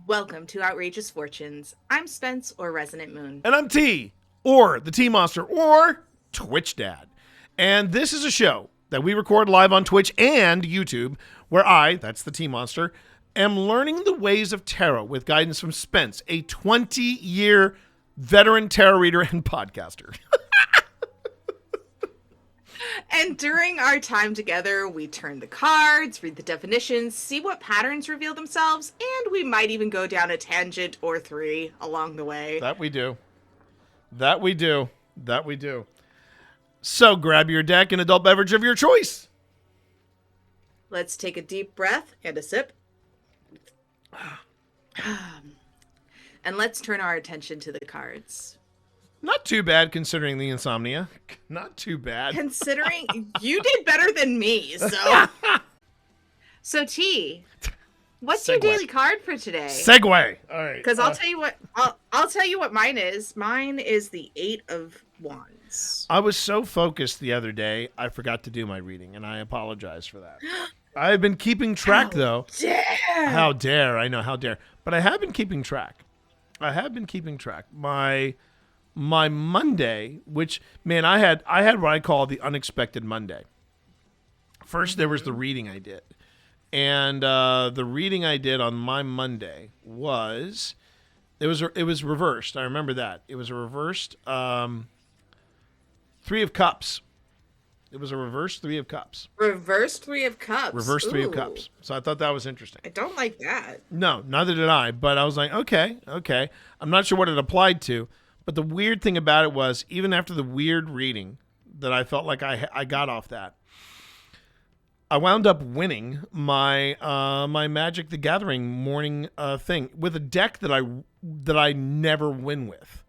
Welcome to Outrageous Fortunes. I'm Spence, or Resonant Moon. And I'm T, or the T Monster, or Twitch Dad. And this is a show that we record live on Twitch and YouTube, where I, that's the T Monster, am learning the ways of tarot with guidance from Spence, a 20-year veteran tarot reader and podcaster. And during our time together, we turn the cards, read the definitions, see what patterns reveal themselves, and we might even go down a tangent or three along the way. That we do. That we do. That we do. So grab your deck and adult beverage of your choice. Let's take a deep breath and a sip. And let's turn our attention to the cards. Not too bad considering the insomnia. Not too bad. Considering you did better than me, so. So T, what's your daily card for today? Segue. All right. Because I'll tell you what. I'll tell you what mine is. Mine is the 8 of Wands. I was so focused the other day, I forgot to do my reading, and I apologize for that. I've been keeping track, though. How dare? I know, how dare. But I have been keeping track. My Monday, which, man, I had what I call the unexpected Monday. First, there was the reading I did. And the reading I did on my Monday was, it was reversed. I remember that. It was a reversed 3 of Cups. It was a reverse 3 of Cups. Reverse 3 of Cups. Reverse 3 of Cups. So I thought that was interesting. I don't like that. No, neither did I. But I was like, okay. I'm not sure what it applied to. But the weird thing about it was, even after the weird reading that I felt like I got off that, I wound up winning my my Magic the Gathering morning thing with a deck that I never win with.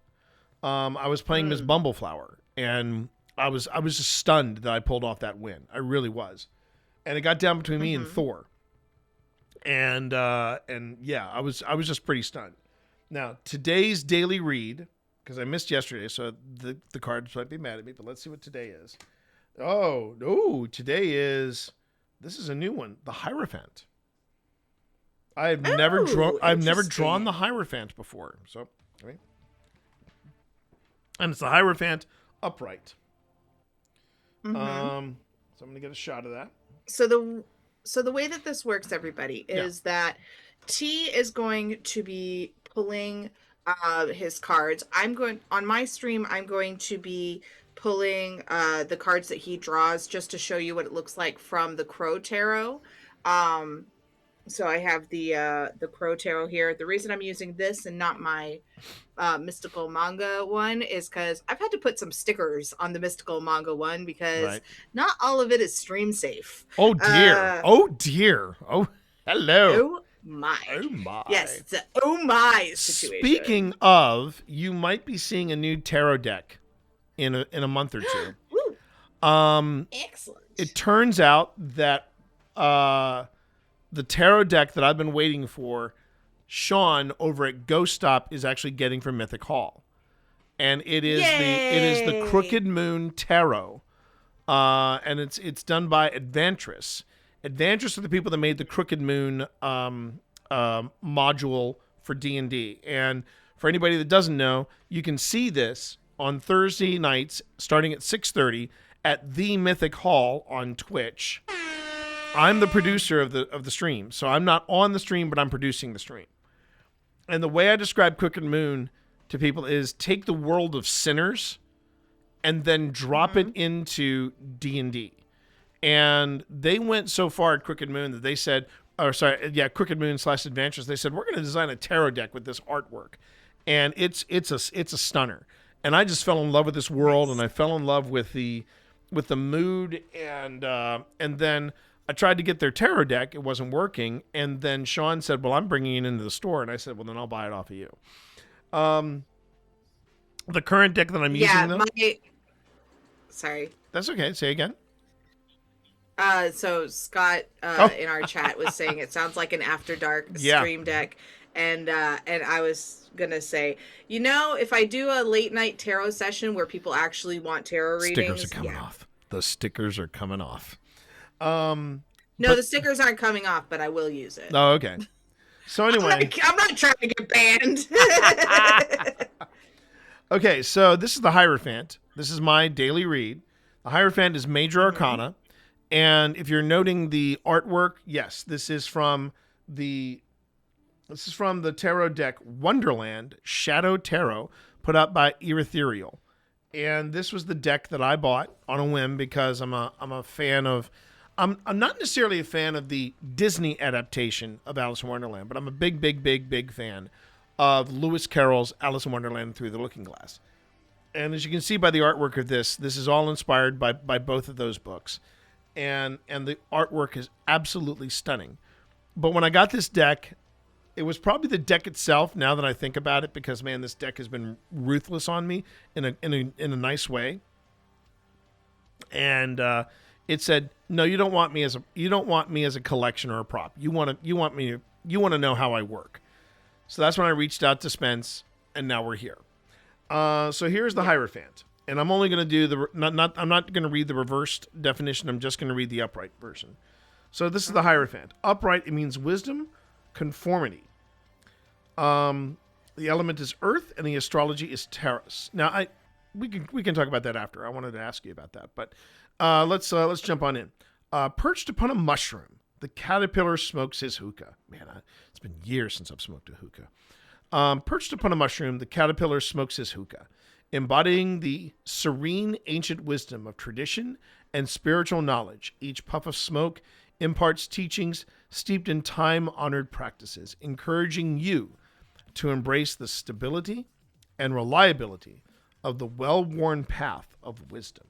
I was playing Miss Bumbleflower, and I was just stunned that I pulled off that win. I really was, and it got down between me and Thor, and yeah, I was just pretty stunned. Now today's daily read, because I missed yesterday, so the cards might be mad at me, but let's see what today is. Oh, no, this is a new one, the Hierophant. I've never drawn the Hierophant before. So, and it's the Hierophant upright. So I'm gonna get a shot of that. So the way that this works, everybody, is that T is going to be pulling his cards. On my stream, I'm going to be pulling the cards that he draws just to show you what it looks like from the Crow Tarot. So I have the Crow Tarot here. The reason I'm using this and not my Mystical Manga one is because I've had to put some stickers on the Mystical Manga one because not all of it is stream safe. Oh dear. Oh, hello. Oh my. Yes, it's an situation. Speaking of, you might be seeing a new tarot deck in a month or two. Excellent. It turns out that the tarot deck that I've been waiting for, Sean over at Ghost Stop is actually getting from Mythic Hall, and it is the Crooked Moon Tarot, and it's done by Advantris. Advantris are the people that made the Crooked Moon module for D&D. And for anybody that doesn't know, you can see this on Thursday nights starting at 6:30 at the Mythic Hall on Twitch. I'm the producer of the stream, so I'm not on the stream, but I'm producing the stream. And the way I describe Crooked Moon to people is take the world of Sinners and then drop it into D&D. And they went so far at Crooked Moon that they said, Crooked Moon / Adventures, they said, we're going to design a tarot deck with this artwork. And it's a stunner. And I just fell in love with this world, and I fell in love with the mood, and then I tried to get their tarot deck. It wasn't working. And then Sean said, well, I'm bringing it into the store. And I said, well, then I'll buy it off of you. The current deck that I'm using, though. Sorry. That's okay. Say again. So Scott in our chat was saying it sounds like an After Dark stream deck, and I was gonna say, if I do a late night tarot session where people actually want tarot readings, stickers are coming off. The stickers are coming off. No, the stickers aren't coming off, but I will use it. Oh, okay. So anyway, I'm not trying to get banned. okay, so this is the Hierophant. This is my daily read. The Hierophant is Major Mhm. Arcana. And if you're noting the artwork, yes, this is from the tarot deck Wonderland Shadow Tarot, put out by Erethereal. And this was the deck that I bought on a whim because I'm a fan of I'm not necessarily a fan of the Disney adaptation of Alice in Wonderland, but I'm a big fan of Lewis Carroll's Alice in Wonderland Through the Looking Glass. And as you can see by the artwork of this is all inspired by both of those books. And the artwork is absolutely stunning. But when I got this deck, it was probably the deck itself. Now that I think about it, because man, this deck has been ruthless on me in a nice way. And it said, "No, you don't want me as a collection or a prop. You want to know how I work." So that's when I reached out to Spence, and now we're here. So here's the Hierophant. And I'm only going to do I'm not going to read the reversed definition. I'm just going to read the upright version. So this is the Hierophant. Upright, it means wisdom, conformity. The element is earth, and the astrology is Taurus. Now, we can talk about that after. I wanted to ask you about that, but let's jump on in. Perched upon a mushroom, the caterpillar smokes his hookah. Man, it's been years since I've smoked a hookah. Perched upon a mushroom, the caterpillar smokes his hookah, embodying the serene ancient wisdom of tradition and spiritual knowledge. Each puff of smoke imparts teachings steeped in time-honored practices, encouraging you to embrace the stability and reliability of the well-worn path of wisdom.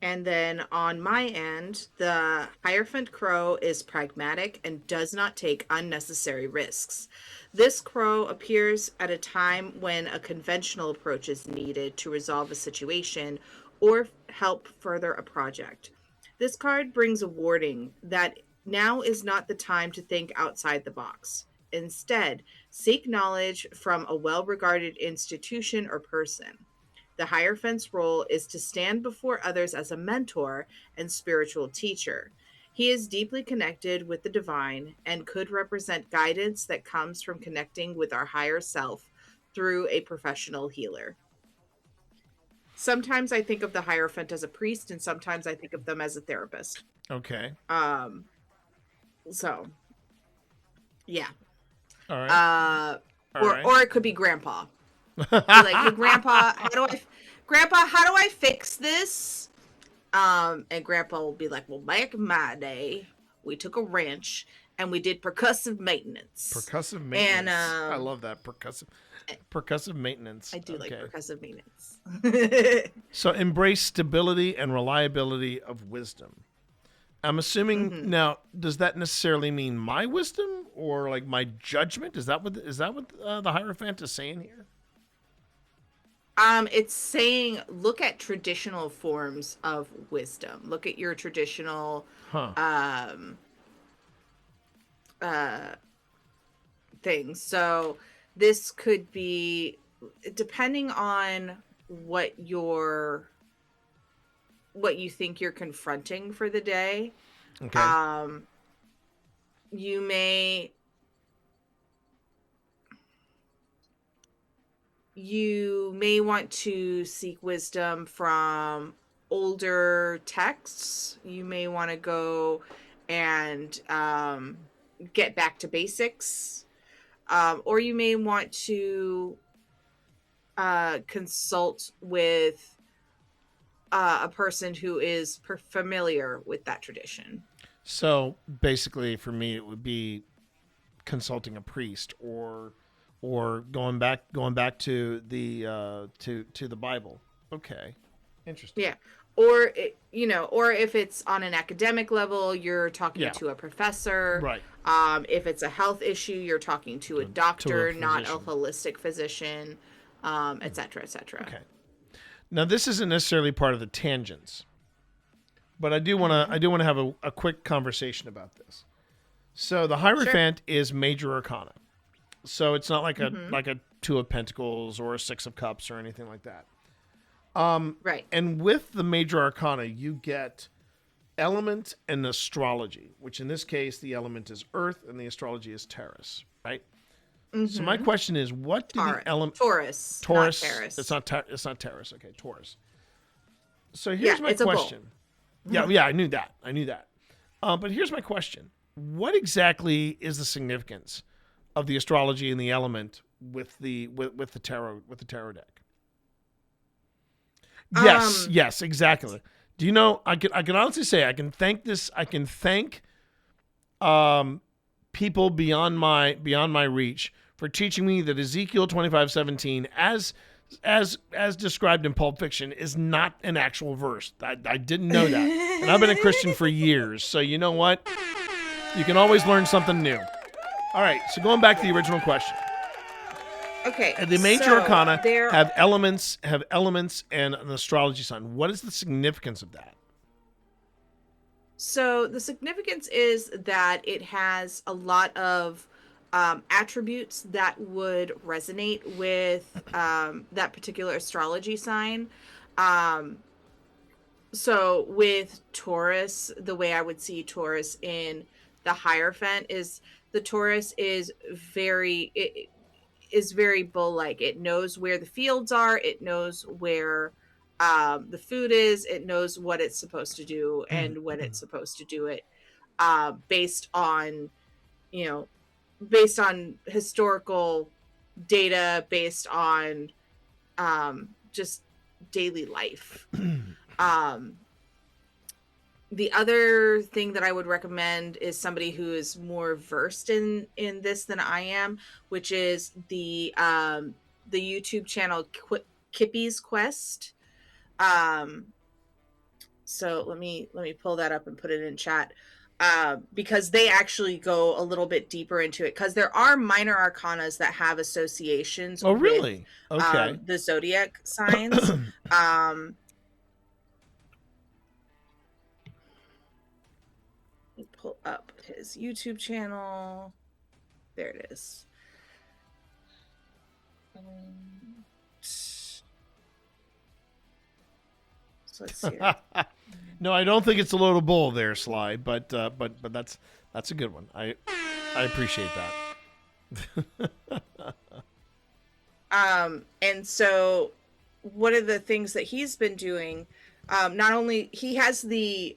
And then on my end, the Hierophant Crow is pragmatic and does not take unnecessary risks. This crow appears at a time when a conventional approach is needed to resolve a situation or help further a project. This card brings a warning that now is not the time to think outside the box. Instead, seek knowledge from a well regarded institution or person. The Hierophant's role is to stand before others as a mentor and spiritual teacher. He is deeply connected with the divine and could represent guidance that comes from connecting with our higher self through a professional healer. Sometimes I think of the Hierophant as a priest, and sometimes I think of them as a therapist. Okay. Um, so yeah. All right. Uh, All or right. or it could be Grandpa. Be like, hey, Grandpa, how do I fix this? And Grandpa will be like, well, back in my day, we took a wrench and we did percussive maintenance. Percussive And maintenance. I love that percussive maintenance. I do like Okay. percussive maintenance. So embrace stability and reliability of wisdom. I'm assuming now. Does that necessarily mean my wisdom or like my judgment? Is that what the Hierophant is saying here? It's saying look at traditional forms of wisdom. Look at your traditional Huh. things. So this could be depending on what you think you're confronting for the day. Okay. You may want to seek wisdom from older texts. You may want to go and get back to basics, or you may want to consult with a person who is familiar with that tradition. So basically, for me, it would be consulting a priest or going back to the to the Bible. Okay, interesting. Yeah. Or or if it's on an academic level, you're talking to a professor. Right. If it's a health issue, you're talking to a To doctor, a not a physician. holistic physician, et cetera, et cetera. Okay. Now this isn't necessarily part of the tangents, but I do want to have a quick conversation about this. So the Hierophant is Major Arcana. So it's not like a Two of Pentacles or a Six of Cups or anything like that. Right. And with the Major Arcana, you get element and astrology, which in this case the element is Earth and the astrology is Taurus, right? So my Mm-hmm. question is, what do the element Taurus, not Taurus? It's Taurus. not it's not Taurus. Okay, Taurus. So Yeah, here's my it's a bull. question. Yeah, I knew that. I knew that. But here's my question: what exactly is the significance of the astrology and the element with the tarot deck? Yes, Um, yes, exactly. Do you know? I can honestly say I can thank this. I can thank um, people beyond my reach for teaching me that Ezekiel 25:17, as described in Pulp Fiction, is not an actual verse. I didn't know that, and I've been a Christian for years. So you know what? You can always learn something new. All right. So going back to the original question, okay, the major so arcana there. have elements and an astrology sign. What is the significance of that? So the significance is that it has a lot of attributes that would resonate with that particular astrology sign. Um, so with Taurus, the way I would see Taurus in the Hierophant is the Taurus is very bull-like. It knows where the fields are. It knows where the food is. It knows what it's supposed to do and when it's supposed to do it, based on you know based on historical data, based on just daily life. Um, the other thing that I would recommend is somebody who is more versed in this than I am, which is the YouTube channel Kippy's Quest. Um, so let me pull that up and put it in chat, because they actually go a little bit deeper into it, because there are minor arcanas that have associations Oh, with really? Okay. the zodiac signs. Let me pull up his YouTube channel. There it is. So let's see. No, I don't think it's a load of bull there, Sly. But that's a good one. I appreciate that. And so one of the things that he's been doing, not only he has the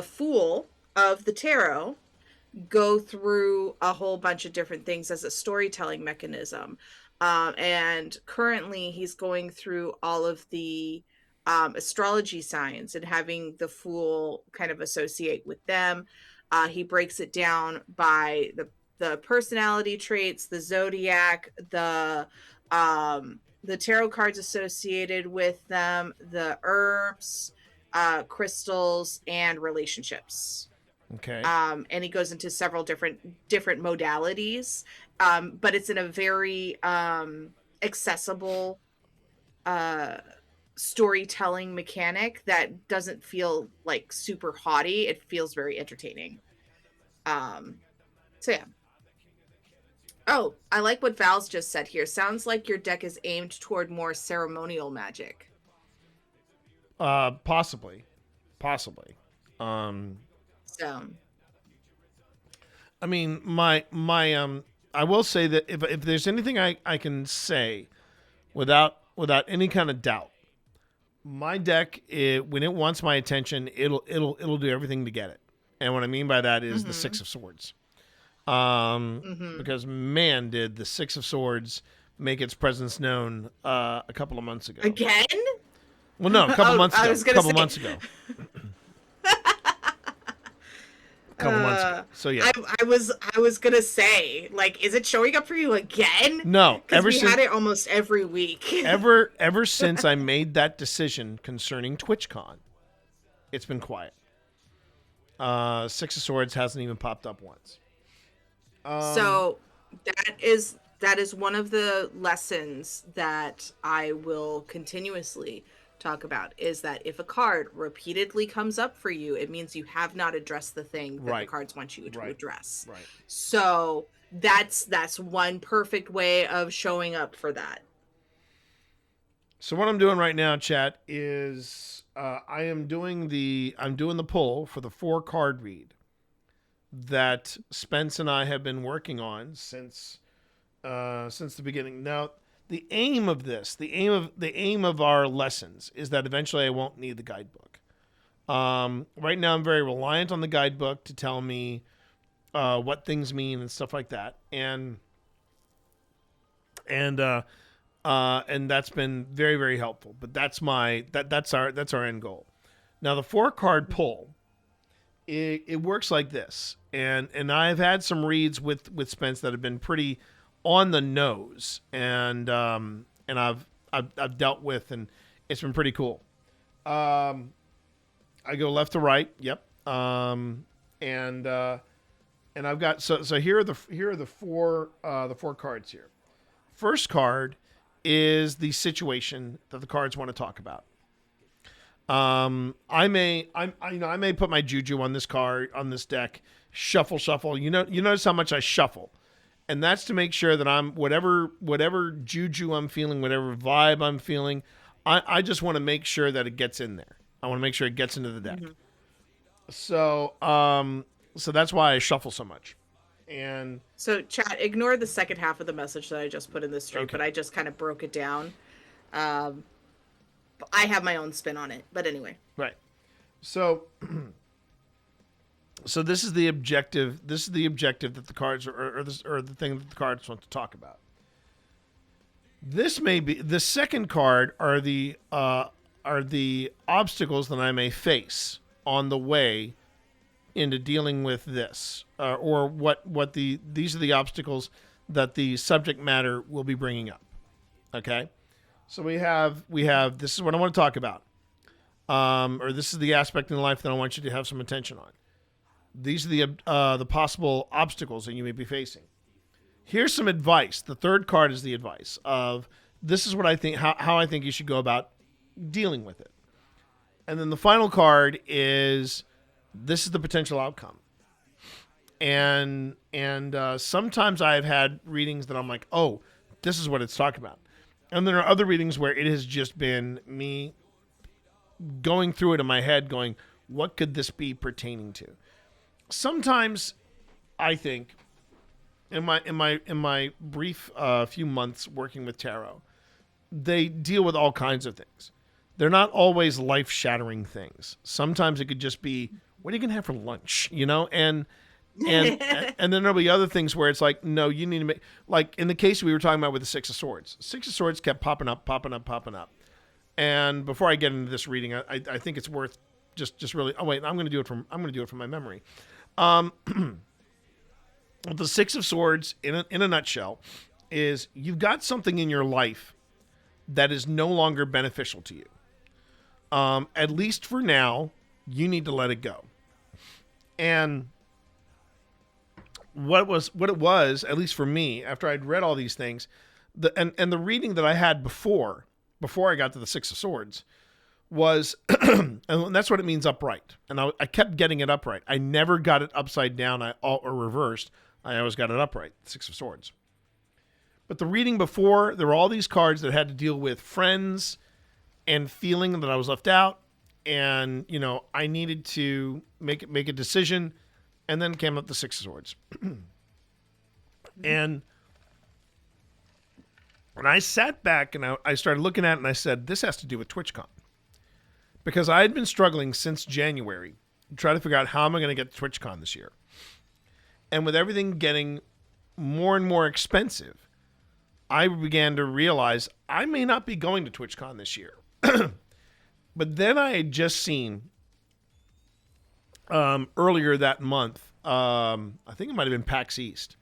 Fool of the Tarot go through a whole bunch of different things as a storytelling mechanism. And currently he's going through all of the astrology signs and having the Fool kind of associate with them. He breaks it down by the personality traits, the zodiac, the tarot cards associated with them, the herbs, crystals, and relationships. Okay. And he goes into several different modalities, but it's in a very accessible uh, storytelling mechanic that doesn't feel like super haughty. It feels very entertaining. So yeah. Oh, I like what Val's just said here. Sounds like your deck is aimed toward more ceremonial magic. Possibly. Um, So I mean, I will say that if there's anything I can say without any kind of doubt, my deck, when it wants my attention, it'll do everything to get it. And what I mean by that is the mm-hmm. Six of Swords. Mm-hmm. Because man, did the Six of Swords make its presence known a couple of months ago. Again? Well, no, a couple Oh, months I ago. was A gonna couple say. months ago. A couple months ago. So yeah. I was gonna say, like, is it showing up for you again? No, Because we had it almost every week. ever since I made that decision concerning TwitchCon, it's been quiet. Six of Swords hasn't even popped up once. So that is one of the lessons that I will continuously talk about, is that if a card repeatedly comes up for you, it means you have not addressed the thing that the Right. cards want you to address. Right. So that's one perfect way of showing up for that. So what I'm doing right now, chat, is I'm doing the pull for the 4 card read that Spence and I have been working on since the beginning. Now, the aim of our lessons is that eventually I won't need the guidebook. Right now, I'm very reliant on the guidebook to tell me what things mean and stuff like that, and that's been very, very helpful. But that's our end goal. Now, the 4 card pull, it works like this, and I've had some reads with Spence that have been pretty on the nose, and I've dealt with, and it's been pretty cool. I go left to right. Yep. And I've got so here are the 4 cards here. First card is the situation that the cards want to talk about. I may put my juju on this card, on this deck, shuffle. You notice how much I shuffle. And that's to make sure that I'm whatever juju I'm feeling, whatever vibe I'm feeling, I just want to make sure that it gets in there. I want to make sure it gets into the deck. Mm-hmm. So that's why I shuffle so much. And so, chat, ignore the second half of the message that I just put in the stream, but I just kind of broke it down. I have my own spin on it, but anyway. Right. So this is the objective. This is the objective that the cards or the thing that the cards want to talk about. This may be the second card are the obstacles that I may face on the way into dealing with this, or these are the obstacles that the subject matter will be bringing up. Okay, so we have this is what I want to talk about, or this is the aspect in life that I want you to have some attention on. These are the possible obstacles that you may be facing. Here's some advice. The third card is the advice of this is what I think, how I think you should go about dealing with it. And then the final card is this is the potential outcome. And sometimes I've had readings that I'm like, oh, this is what it's talking about. And there are other readings where it has just been me going through it in my head going, what could this be pertaining to? Sometimes I think in my brief few months working with tarot, they deal with all kinds of things. They're not always life-shattering things. Sometimes it could just be, what are you going to have for lunch? And then there'll be other things where it's like, no, you need to make, like in the case we were talking about with the Six of Swords. Six of Swords kept popping up. And before I get into this reading, I think it's worth just really, oh wait, I'm going to do it from my memory. The Six of Swords in a nutshell is you've got something in your life that is no longer beneficial to you. At least for now, you need to let it go. And what it was, at least for me, after I'd read all these things, and the reading that I had before I got to the Six of Swords was, and that's what it means upright. And I kept getting it upright. I never got it upside down or reversed. I always got it upright, Six of Swords. But the reading before, there were all these cards that had to deal with friends and feeling that I was left out. And, I needed to make a decision. And then came up the Six of Swords. And when I sat back and I started looking at it and I said, this has to do with TwitchCon. Because I had been struggling since January to try to figure out how am I going to get to TwitchCon this year. And with everything getting more and more expensive, I began to realize I may not be going to TwitchCon this year. But then I had just seen earlier that month, I think it might have been PAX East.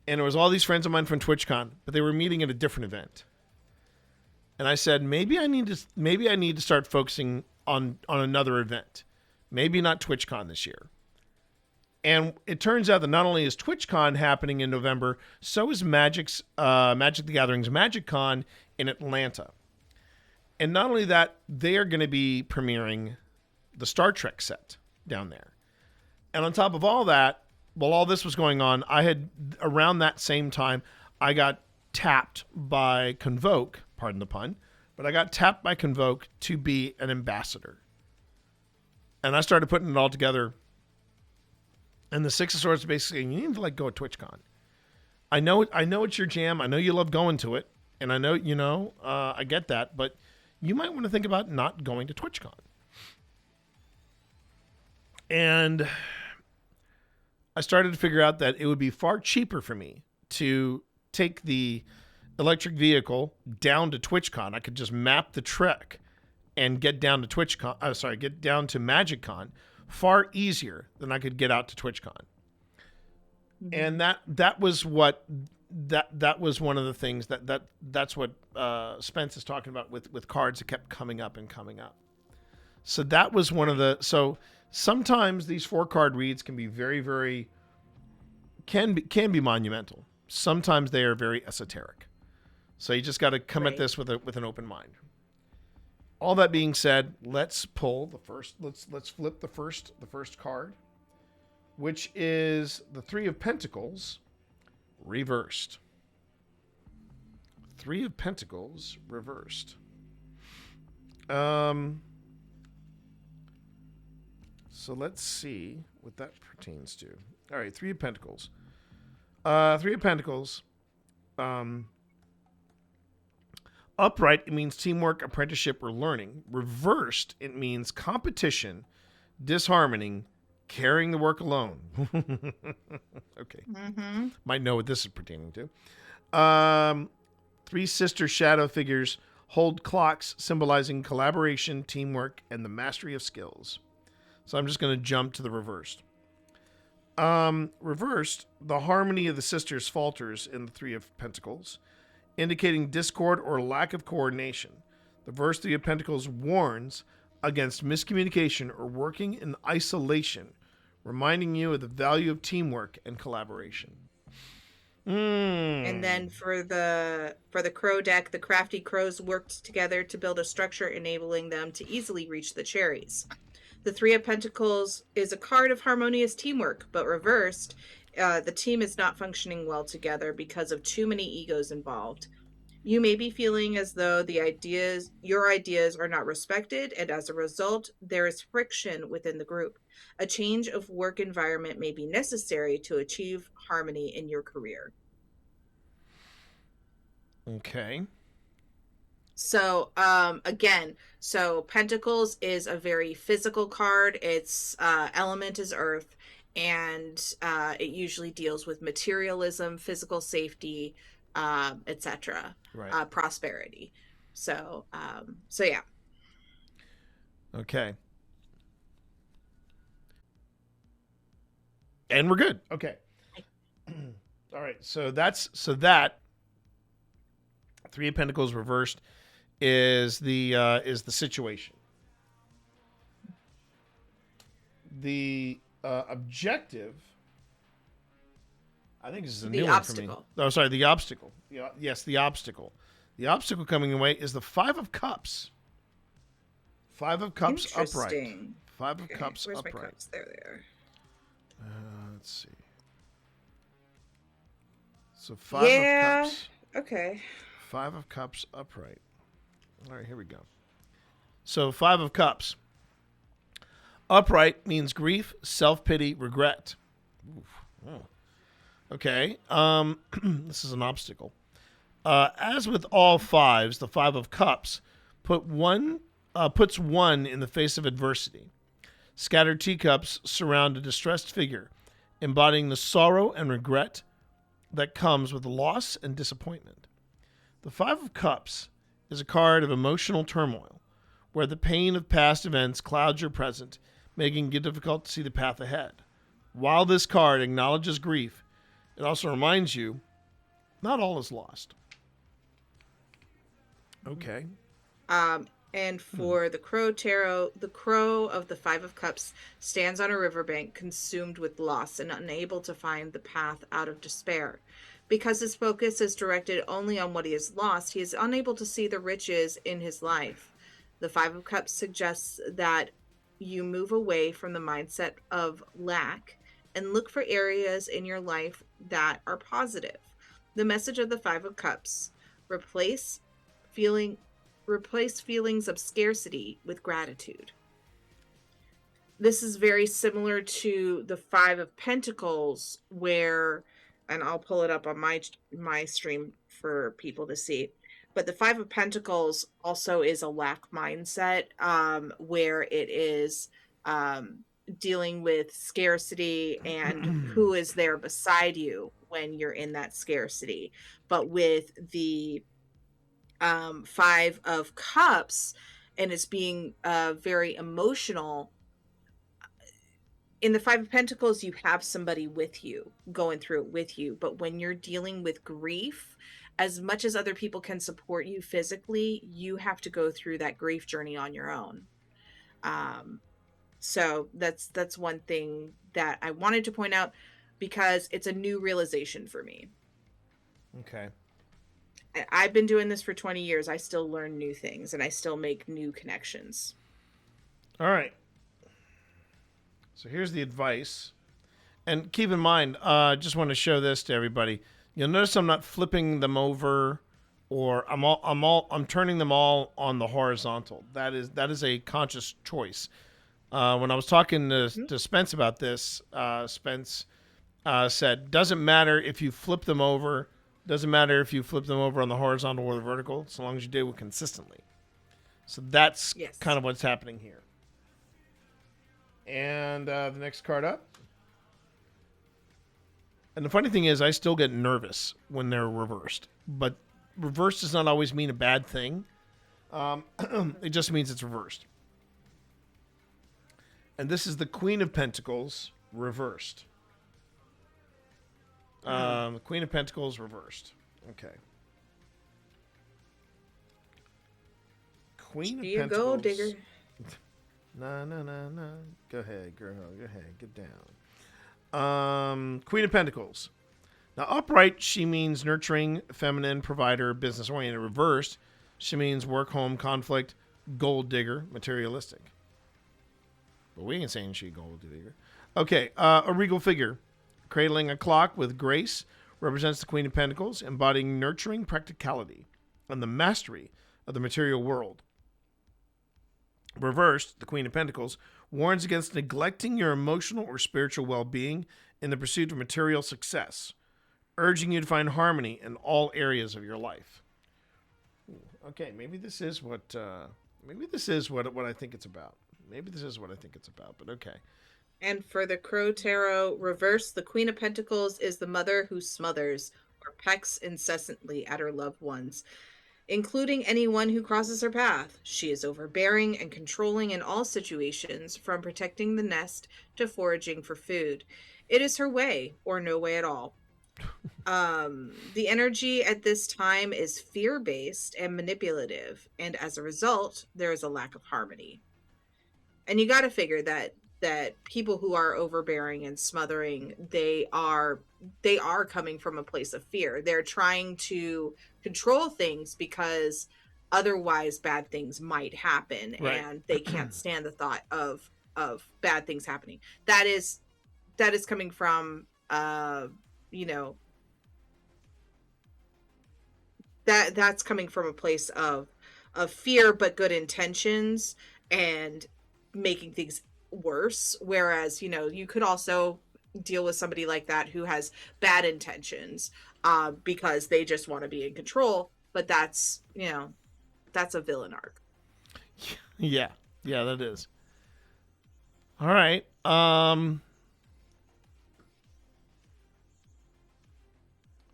And it was all these friends of mine from TwitchCon, but they were meeting at a different event. And I said, maybe I need to start focusing on another event. Maybe not TwitchCon this year. And it turns out that not only is TwitchCon happening in November, so is Magic the Gathering's MagicCon in Atlanta. And not only that, they are going to be premiering the Star Trek set down there. And on top of all that, while all this was going on, I had, around that same time, I got tapped by Convoke, pardon the pun, but I got tapped by Convoke to be an ambassador. And I started putting it all together. And the Six of Swords basically, you need to go at TwitchCon. I know it's your jam. I know you love going to it. And I know, I get that. But you might want to think about not going to TwitchCon. And I started to figure out that it would be far cheaper for me to take the electric vehicle down to TwitchCon. I could just map the trek and get down to get down to MagicCon far easier than I could get out to TwitchCon. Mm-hmm. And that was what that was one of the things that's what Spence is talking about with cards that kept coming up and coming up. So that was one of the sometimes these 4-card reads can be very, very can be monumental. Sometimes they are very esoteric. So you just got to come at this with an open mind. All that being said, let's pull the first. Let's flip the first card, which is the Three of Pentacles reversed. Three of Pentacles reversed. So let's see what that pertains to. All right, Three of Pentacles. Three of Pentacles. Upright, it means teamwork, apprenticeship, or learning. Reversed, it means competition, disharmony, carrying the work alone. Okay. Mm-hmm. Might know what this is pertaining to. Three sister shadow figures hold clocks symbolizing collaboration, teamwork, and the mastery of skills. So I'm just going to jump to the reversed. Reversed, the harmony of the sisters falters in the Three of Pentacles, indicating discord or lack of coordination. The verse Three of Pentacles warns against miscommunication or working in isolation, reminding you of the value of teamwork and collaboration. And then for the crow deck, the crafty crows worked together to build a structure enabling them to easily reach the cherries. The Three of Pentacles is a card of harmonious teamwork, but reversed, the team is not functioning well together because of too many egos involved. You may be feeling as though your ideas are not respected, and as a result, there is friction within the group. A change of work environment may be necessary to achieve harmony in your career. Okay. So, again, Pentacles is a very physical card. Its element is earth, and it usually deals with materialism, physical safety, etc. Right. Prosperity. So yeah. Okay. And we're good. Okay. All right. So that Three of Pentacles reversed is the situation. The objective, I think this is a new one for me. Oh, sorry, the obstacle. Yeah, yes, the obstacle. The obstacle coming away is the Five of Cups. Five of Cups upright. Five of Cups Where's upright. My cups? There they are. Let's see. So Five of Cups. Okay. Five of Cups upright. All right, here we go. So Five of Cups. Upright means grief, self-pity, regret. Oh. Okay. This is an obstacle. As with all fives, the Five of Cups puts one in the face of adversity. Scattered teacups surround a distressed figure, embodying the sorrow and regret that comes with loss and disappointment. The Five of Cups is a card of emotional turmoil, where the pain of past events clouds your present, making it difficult to see the path ahead. While this card acknowledges grief, it also reminds you, not all is lost. Okay. And for the Crow Tarot, the Crow of the Five of Cups stands on a riverbank consumed with loss and unable to find the path out of despair. Because his focus is directed only on what he has lost, he is unable to see the riches in his life. The Five of Cups suggests that you move away from the mindset of lack and look for areas in your life that are positive. The message of the Five of Cups: replace feeling replace feelings of scarcity with gratitude. This is very similar to the Five of Pentacles, where, and I'll pull it up on my stream for people to see. But the Five of Pentacles also is a lack mindset, where it is dealing with scarcity and who is there beside you when you're in that scarcity. But with the Five of Cups, and it's being very emotional. In the Five of Pentacles, you have somebody with you, going through it with you. But when you're dealing with grief, as much as other people can support you physically, you have to go through that grief journey on your own. So that's one thing that I wanted to point out, because it's a new realization for me. Okay. I've been doing this for 20 years. I still learn new things and I still make new connections. All right. So here's the advice. And keep in mind, I just want to show this to everybody. You'll notice I'm not flipping them over, or I'm turning them all on the horizontal. That is a conscious choice. When I was talking to Spence about this, Spence said, doesn't matter if you flip them over. Doesn't matter if you flip them over on the horizontal or the vertical, so long as you do it consistently. So that's kind of what's happening here. And the next card up. And the funny thing is, I still get nervous when they're reversed. But reversed does not always mean a bad thing. It just means it's reversed. And this is the Queen of Pentacles reversed. The Queen of Pentacles reversed. Okay. Queen of Pentacles. Gold digger. No. Go ahead, girl. Go ahead. Get down. Queen of Pentacles. Now, upright, she means nurturing, feminine, provider, business-oriented. Reversed, she means work, home, conflict, gold digger, materialistic. But we ain't saying she gold digger. Okay, a regal figure. Cradling a clock with grace represents the Queen of Pentacles, embodying nurturing practicality and the mastery of the material world. Reversed, the Queen of Pentacles warns against neglecting your emotional or spiritual well-being in the pursuit of material success, urging you to find harmony in all areas of your life. Okay, maybe this is what I think it's about. Maybe this is what I think it's about, but okay. And for the Crow Tarot reverse, the Queen of Pentacles is the mother who smothers or pecks incessantly at her loved ones, including anyone who crosses her path. She is overbearing and controlling in all situations, from protecting the nest to foraging for food. It is her way or no way at all. The energy at this time is fear-based and manipulative, and as a result, there is a lack of harmony. And you got to figure that people who are overbearing and smothering, they are coming from a place of fear. They're trying to control things because otherwise bad things might happen, right? And they can't stand the thought of bad things happening. That is coming from that's coming from a place of fear but good intentions and making things worse. Whereas, you could also deal with somebody like that who has bad intentions because they just want to be in control, but that's a villain arc. Yeah, that is. All right.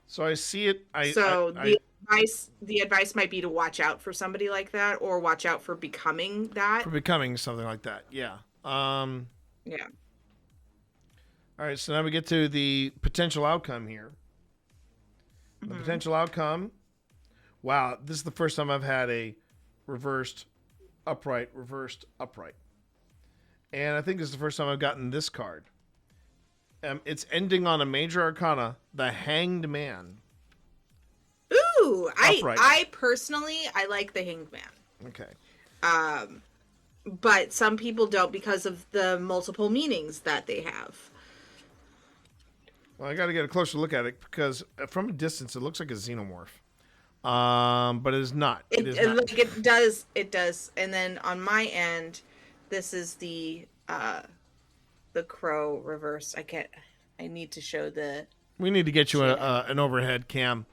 So I see it. The advice might be to watch out for somebody like that, or watch out for becoming that. For becoming something like that. Yeah. Yeah. All right, so now we get to the potential outcome here. The potential outcome. Wow, this is the first time I've had a reversed upright. And I think this is the first time I've gotten this card. It's ending on a major arcana, the Hanged Man. Ooh, I personally like the Hanged Man. Okay. But some people don't because of the multiple meanings that they have. Well, I got to get a closer look at it because from a distance, it looks like a xenomorph. But it is not. It It, is it not. like it does, it does. And then on my end, this is the crow reverse. I need to show the We need to get you chat. an overhead cam.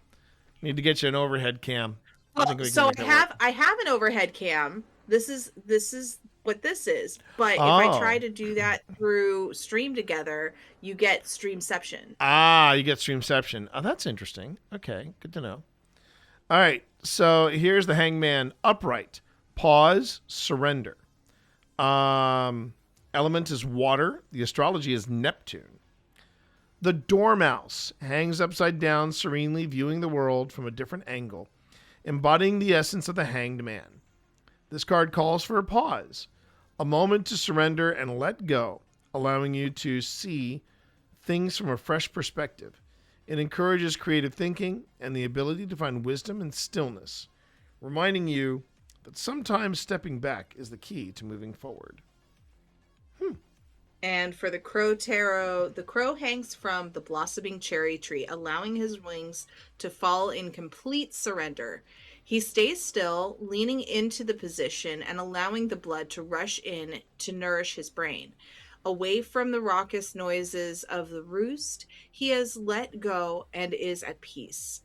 Need to get you an overhead cam. I Well, think we can so make that work. I have an overhead cam. This is what this is. But if I try Oh. to do that through Stream Together, you get Streamception. Ah, you get Streamception. Oh, that's interesting. Okay, good to know. All right, so here's the Hangman upright. Pause, surrender. Element is water. The astrology is Neptune. The Dormouse hangs upside down, serenely viewing the world from a different angle, embodying the essence of the Hanged Man. This card calls for a pause, a moment to surrender and let go, allowing you to see things from a fresh perspective. It encourages creative thinking and the ability to find wisdom and stillness, reminding you that sometimes stepping back is the key to moving forward. And for the Crow Tarot, the crow hangs from the blossoming cherry tree, allowing his wings to fall in complete surrender. He stays still, leaning into the position and allowing the blood to rush in to nourish his brain. Away from the raucous noises of the roost, he has let go and is at peace.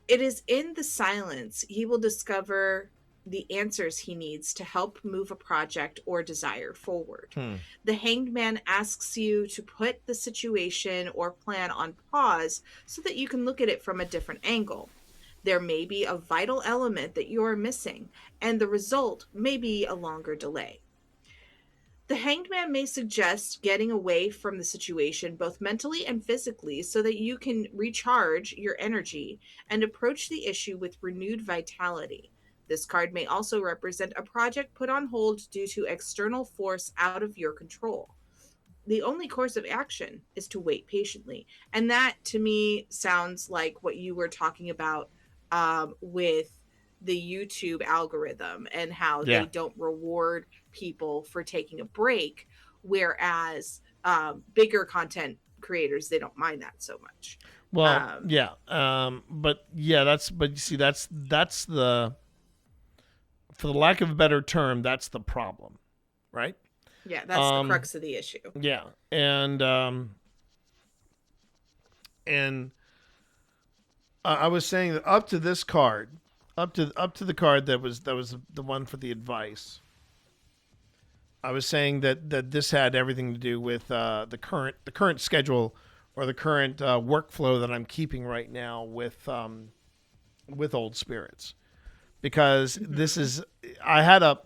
It is in the silence he will discover the answers he needs to help move a project or desire forward. Hmm. The hanged man asks you to put the situation or plan on pause so that you can look at it from a different angle. There may be a vital element that you are missing, and the result may be a longer delay. The hanged man may suggest getting away from the situation both mentally and physically so that you can recharge your energy and approach the issue with renewed vitality. This card may also represent a project put on hold due to external force out of your control. The only course of action is to wait patiently. And that to me sounds like what you were talking about with the YouTube algorithm and how Yeah. they don't reward people for taking a break, whereas bigger content creators, they don't mind that so much. Well, Um, yeah. But yeah, but you see, that's the, for the lack of a better term, that's the problem, right? yeah, that's the Um, crux of the issue. yeah, and I was saying that up to this card, up to the card that was the one for the advice. I was saying that this had everything to do with the current schedule or the current workflow that I'm keeping right now with Old Spirits, because this Mm-hmm. is I had a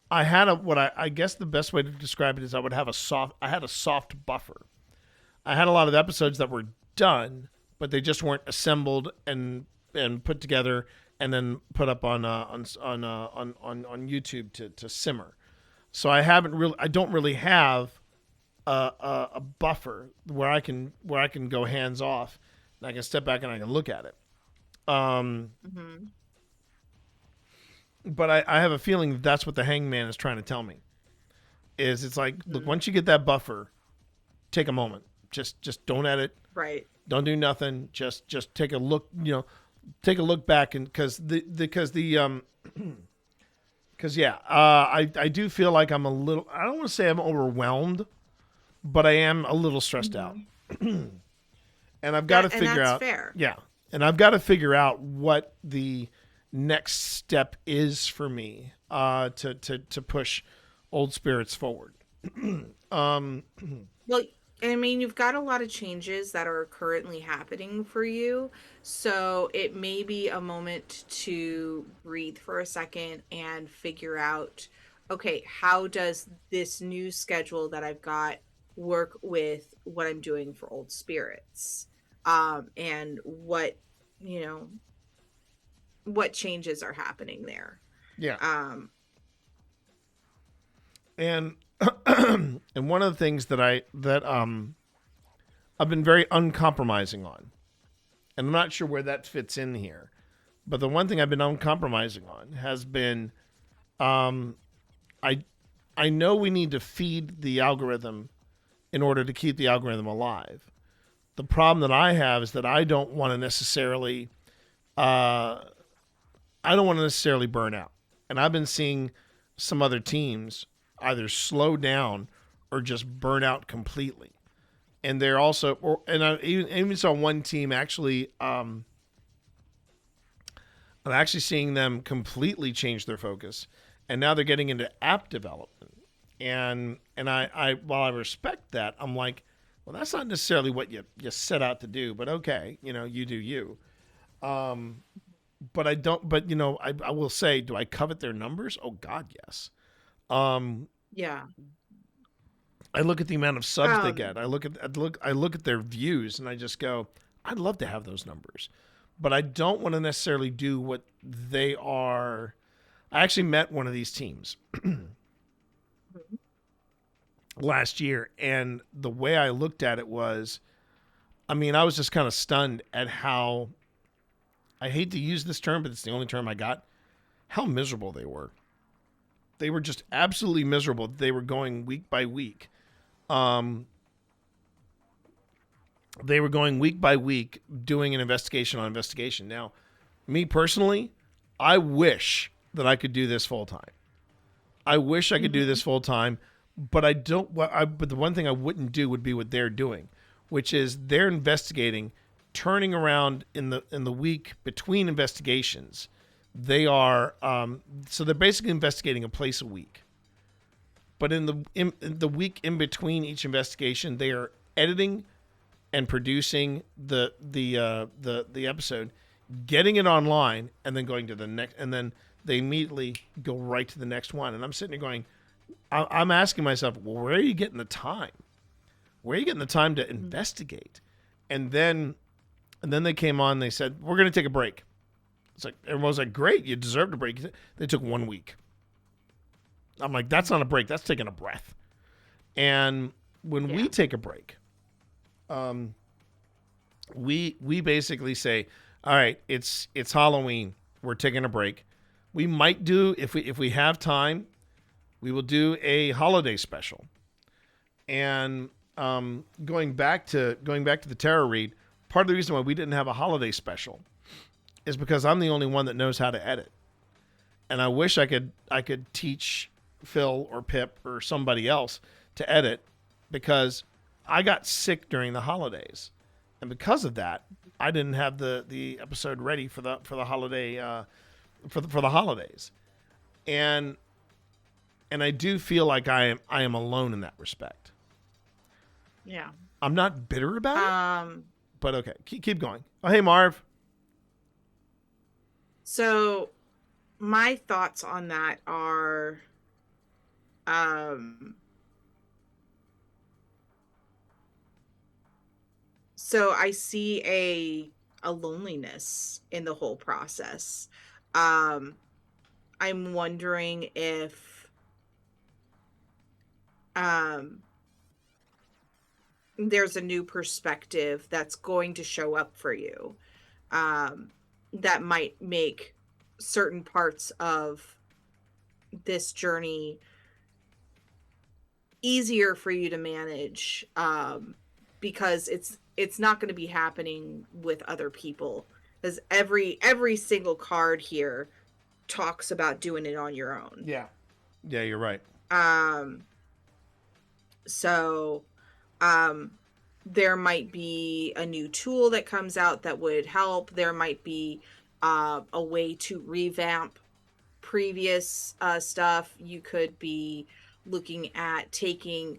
what I guess the best way to describe it is I had a soft buffer. I had a lot of episodes that were done, but they just weren't assembled and put together and then put up on YouTube to simmer. So I don't really have a buffer where I can go hands off and I can step back and I can look at it. Um, Mm-hmm. but I have a feeling that's what the Hangman is trying to tell me. Is it's like, look, Mm-hmm. once you get that buffer, take a moment. Just don't edit. Right. Don't do nothing. Just take a look. Take a look back, and because yeah, I do feel like I'm a little. I don't want to say I'm overwhelmed, but I am a little stressed out, Mm-hmm. and I've got to And figure that's out. fair. Yeah, and I've got to figure out what the next step is for me to push Old Spirits forward. um, Well, I mean, you've got a lot of changes that are currently happening for you. So it may be a moment to breathe for a second and figure out, okay, how does this new schedule that I've got work with what I'm doing for Old Spirits? And you know, what changes are happening there. yeah, Um, and and one of the things that I've been very uncompromising on, and I'm not sure where that fits in here, but the one thing I've been uncompromising on has been, um, I I know we need to feed the algorithm in order to keep the algorithm alive. The problem that I have is that I don't want to necessarily uh, I don't want to necessarily burn out. And I've been seeing some other teams either slow down or just burn out completely. And they're also, and I even saw one team actually. I'm actually seeing them completely change their focus, and now they're getting into app development. And I while I respect that, I'm like, well, that's not necessarily what you set out to do, but okay, you do you. Um, but I don't. But I will say, do I covet their numbers? Oh God, yes. Um, Yeah. I look at the amount of subs they Um, get. I look at their views, and I just go, I'd love to have those numbers, but I don't want to necessarily do what they are. I actually met one of these teams last year, and the way I looked at it was, I mean, I was just kind of stunned at how, I hate to use this term, but it's the only term I got, how miserable they were. They were just absolutely miserable. They were going week by week. Um, they were going week by week doing an investigation on investigation. Now, me personally, I wish that I could do this full time. I wish I could do mhm. this full time, but I don't. But the one thing I wouldn't do would be what they're doing, which is they're investigating, turning around in the week between investigations. They are so they're basically investigating a place a week. But in the week in between each investigation, they are editing and producing the episode, getting it online, and then going to the next, and then they immediately go right to the next one. And I'm sitting there going, I'm asking myself, well, where are you getting the time? Where are you getting the time to Mhm. investigate? And then they came on. They said, we're going to take a break. It's like everyone was like, great, you deserved a break. They took 1 week. I'm like, that's not a break. That's taking a breath. And when Yeah. we take a break, um, we basically say, all right, it's Halloween. We're taking a break. We might do, if we have time, we will do a holiday special. And going back to the tarot read, part of the reason why we didn't have a holiday special is because I'm the only one that knows how to edit. And I wish I could teach Phil or Pip or somebody else to edit, because I got sick during the holidays, and because of that, I didn't have the episode ready for the holiday for the holidays, and I do feel like I am alone in that respect. Yeah. I'm not bitter about it, Um, but okay, keep going. Oh, hey Marv. so my thoughts on that are, um, so I see a loneliness in the whole process. Um, I'm wondering if um there's a new perspective that's going to show up for you, um, that might make certain parts of this journey easier for you to manage, because it's not going to be happening with other people, because every single card here talks about doing it on your own. Yeah, yeah, you're right. um so um there might be a new tool that comes out that would help. There might be a way to revamp previous stuff. You could be looking at taking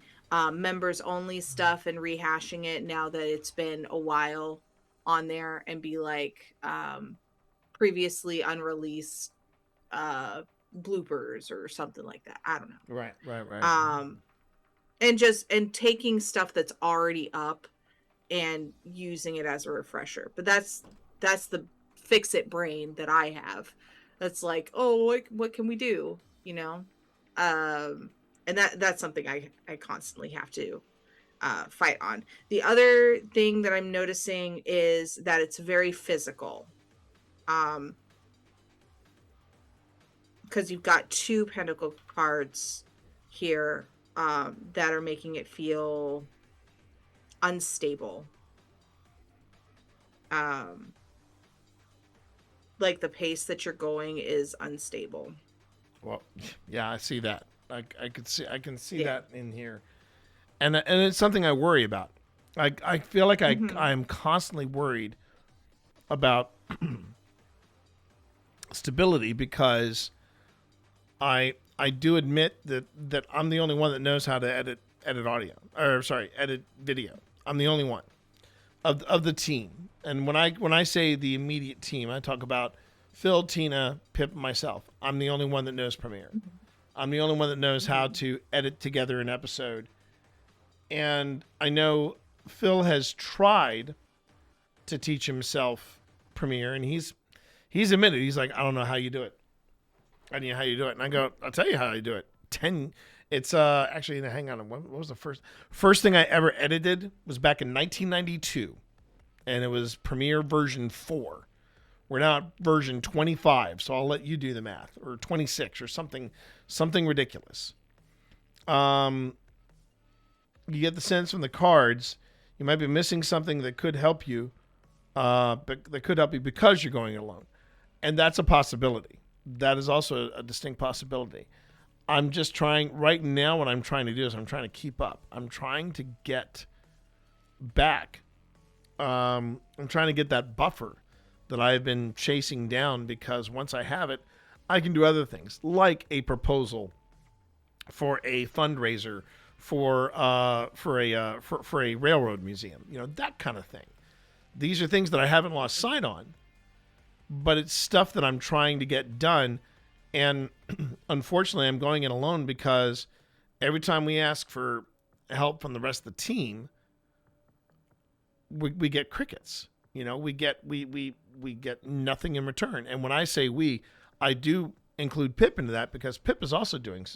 members only stuff and rehashing it now that it's been a while on there, and be like, previously unreleased uh, bloopers or something like that. I don't know. Right, right, right. And just and taking stuff that's already up and using it as a refresher. But that's the fix it brain that I have. That's like, oh, what can we do? You know, and that's something I constantly have to fight on. The other thing that I'm noticing is that it's very physical. Um, because you've got two pentacle cards here, that are making it feel unstable. Um, like the pace that you're going is unstable. Well, yeah, I see that. I can see Yeah. that in here, and it's something I worry about. I feel like Hmm. I'm constantly worried about stability because I do admit that I'm the only one that knows how to edit audio, or sorry, edit video. I'm the only one of the team. And when I say the immediate team, I talk about Phil, Tina, Pip, and myself. I'm the only one that knows Premiere. I'm the only one that knows how Hmm. to edit together an episode. And I know Phil has tried to teach himself Premiere, and he's admitted, he's like, I don't know how you do it. I don't know how you do it. And I go, I'll tell you how I do it. It's actually, hang on, what was the first thing I ever edited was back in 1992, and it was Premiere version 4. We're now at version 25, so I'll let you do the math, or 26 or something ridiculous. Um you get the sense from the cards you might be missing something that could help you, but that could help you because you're going alone, and that's a possibility. That is also a distinct possibility. I'm just trying right now. What I'm trying to do is I'm trying to keep up. I'm trying to get back. I'm trying to get that buffer that I've been chasing down, because once I have it, I can do other things like a proposal for a fundraiser for a railroad museum. You know, that kind of thing. These are things that I haven't lost sight on, but it's stuff that I'm trying to get done. And unfortunately, I'm going in alone because every time we ask for help from the rest of the team, we get crickets. You know, we get nothing in return. And when I say we, I do include Pip into that, because Pip is also doing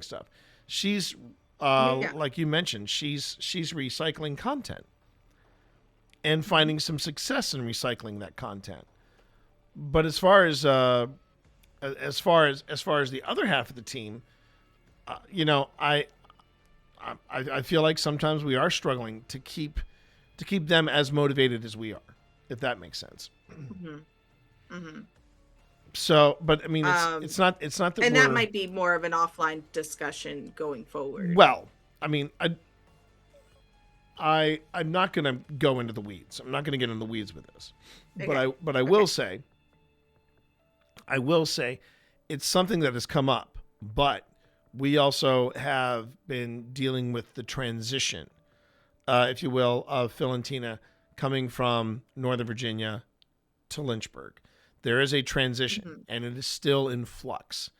stuff. She's Yeah. like you mentioned, she's recycling content and finding some success in recycling that content. But as far as the other half of the team, you know, I feel like sometimes we are struggling to keep them as motivated as we are, if that makes sense. Hmm. Hmm. So, but I mean, Um, it's not that and that we're might be more of an offline discussion going forward. well. I mean, I'm not going to go into the weeds. I'm not going to get in the weeds with this, Okay. but Okay. I will say, it's something that has come up. But we also have been dealing with the transition, if you will, of Phil and Tina coming from Northern Virginia to Lynchburg. There is a transition, Hmm. and it is still in flux.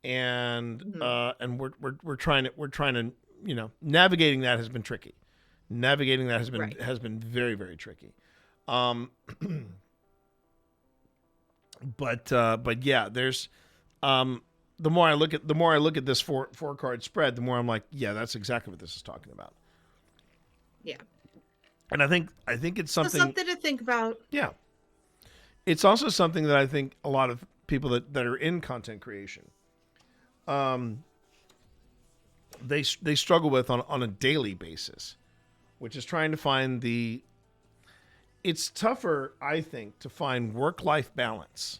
Hmm. And we're trying to, you know, navigating that has been tricky. Navigating that Right. has been very, very tricky. Um, but yeah, there's the more I look at this four card spread, the more I'm like, yeah, that's exactly what this is talking about. Yeah. And I think it's So something. something to think about. Yeah, it's also something that I think a lot of people that are in content creation, um, they struggle with on a daily basis, which is trying to find the. It's tougher, I think, to find work life balance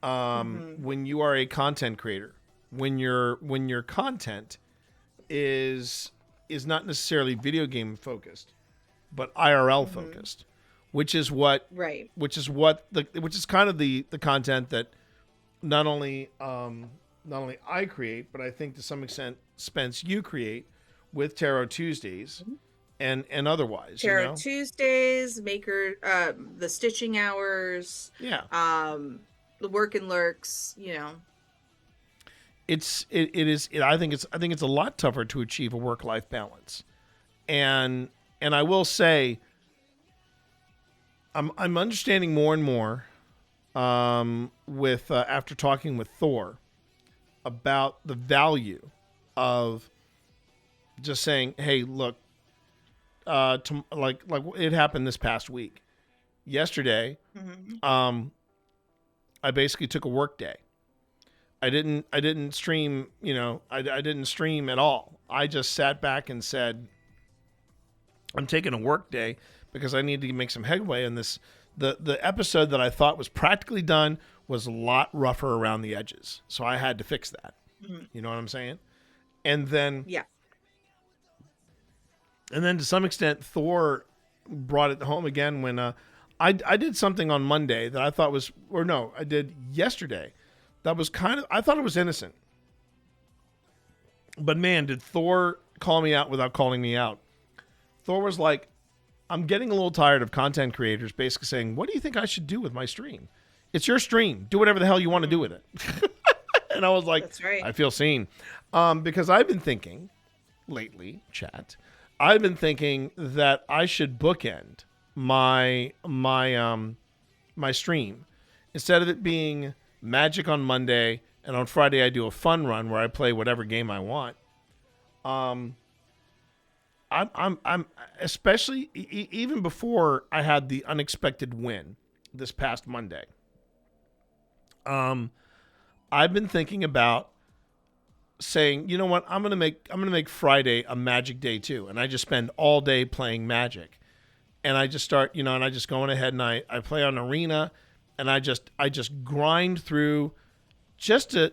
Hmm. when you are a content creator. When your content is not necessarily video game focused, but IRL Hmm. focused, which is Right. which is kind of the content that not only not only I create, but I think to some extent Spence you create with Tarot Tuesdays and otherwise, you Tarot know. Tuesdays, Maker, the Stitching Hours, Yeah, um, the Work and Lurks. You know. I think it's a lot tougher to achieve a work life balance, and I will say I'm understanding more and more with after talking with Thor about the value of just saying, hey, look, like it happened this past week. Yesterday, Hmm. um, I basically took a work day. I didn't stream, you know, I didn't stream at all. I just sat back and said, I'm taking a work day because I needed to make some headway in this. The episode that I thought was practically done was a lot rougher around the edges, so I had to fix that. Mhm. You know what I'm saying? And then Yeah. to some extent, Thor brought it home again when I did something on Monday that I thought was, or no, I did yesterday that was kind of, I thought it was innocent. But man, did Thor call me out without calling me out. Thor was like, I'm getting a little tired of content creators basically saying, what do you think I should do with my stream? It's your stream. Do whatever the hell you want to do with it. And I was like, That's right. I feel seen. Because I've been thinking lately, chat, I've been thinking that I should bookend my stream instead of it being Magic on Monday and on Friday I do a fun run where I play whatever game I want. I'm especially even before I had the unexpected win this past Monday. I've been thinking about saying, you know what, I'm gonna make Friday a Magic day too, and I just spend all day playing Magic, and I just start, and I just go on ahead and I play on Arena, and I just grind through just to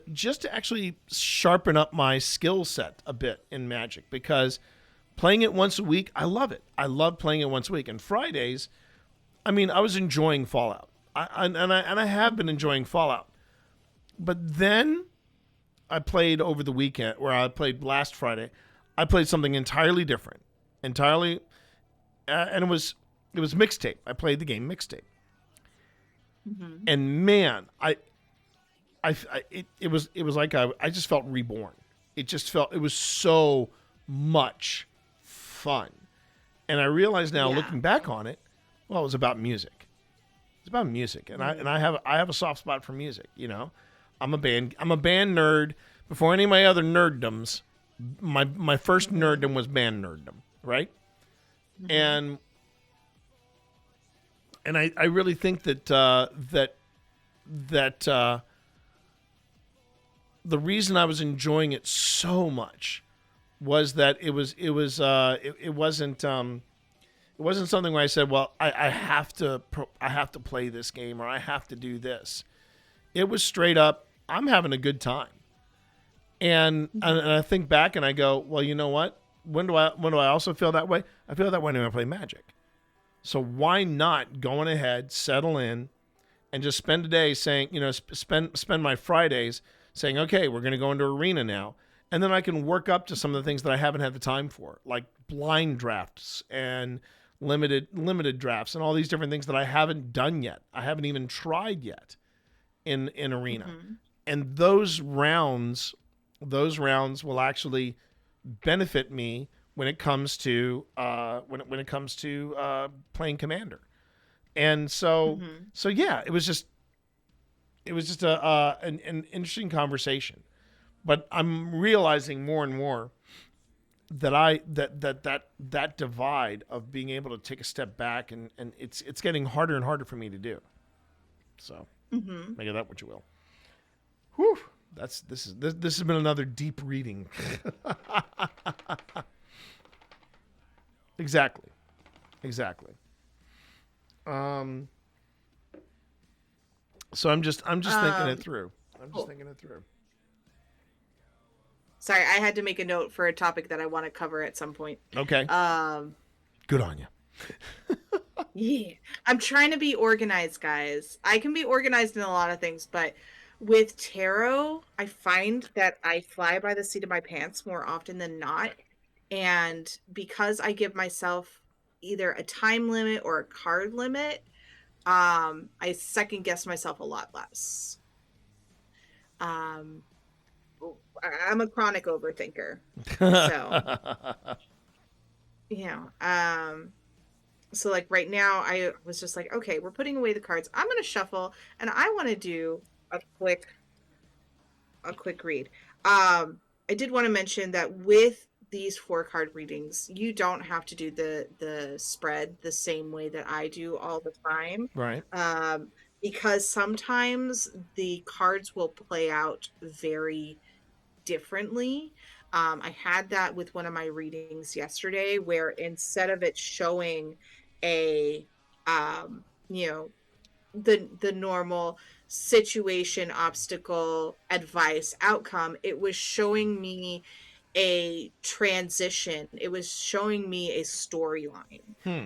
actually sharpen up my skill set a bit in Magic, because playing it once a week, I love it. I love playing it once a week. And Fridays, I mean, I was enjoying Fallout, and I have been enjoying Fallout, but then I played over the weekend, where I played last Friday. I played something entirely different, and it was Mixtape. I played the game Mixtape, and man, it was like I just felt reborn. It was so much fun, and I realize now, looking back on it, well, it was about music. It's about music, and I have a soft spot for music. I'm a band nerd. Before any of my other nerddoms, my first nerddom was band nerddom, right? And I really think that the reason I was enjoying it so much was that it wasn't something where I said, well, I have to play this game, or I have to do this. It was straight up, I'm having a good time. And I think back and I go, well, you know what? When do I also feel that way? I feel that way when I play Magic. So why not going ahead, settle in, and just spend a day saying, spend my Fridays saying, okay, we're going to go into Arena now. And then I can work up to some of the things that I haven't had the time for, like blind drafts and limited drafts and all these different things that I haven't done yet. I haven't even tried yet in Arena. And those rounds will actually benefit me when it comes to playing Commander. And so yeah, it was just an interesting conversation. But I'm realizing more and more that that divide of being able to take a step back, and it's getting harder and harder for me to do. So make of that what you will. Whew. This has been another deep reading. Exactly. So I'm just thinking it through. Thinking it through. Sorry, I had to make a note for a topic that I want to cover at some point. Okay. Good on you. Yeah. I'm trying to be organized, guys. I can be organized in a lot of things, but with tarot, I find that I fly by the seat of my pants more often than not. And because I give myself either a time limit or a card limit, I second guess myself a lot less. I'm a chronic overthinker. So, so like right now I was just like, okay, we're putting away the cards. I'm going to shuffle and I want to do a quick read. I did want to mention that with these 4-card readings, you don't have to do the spread the same way that I do all the time. Right. Because sometimes the cards will play out very differently. I had that with one of my readings yesterday, where instead of it showing a you know, the normal situation, obstacle, advice, outcome. It was showing me a transition. It was showing me a storyline Hmm.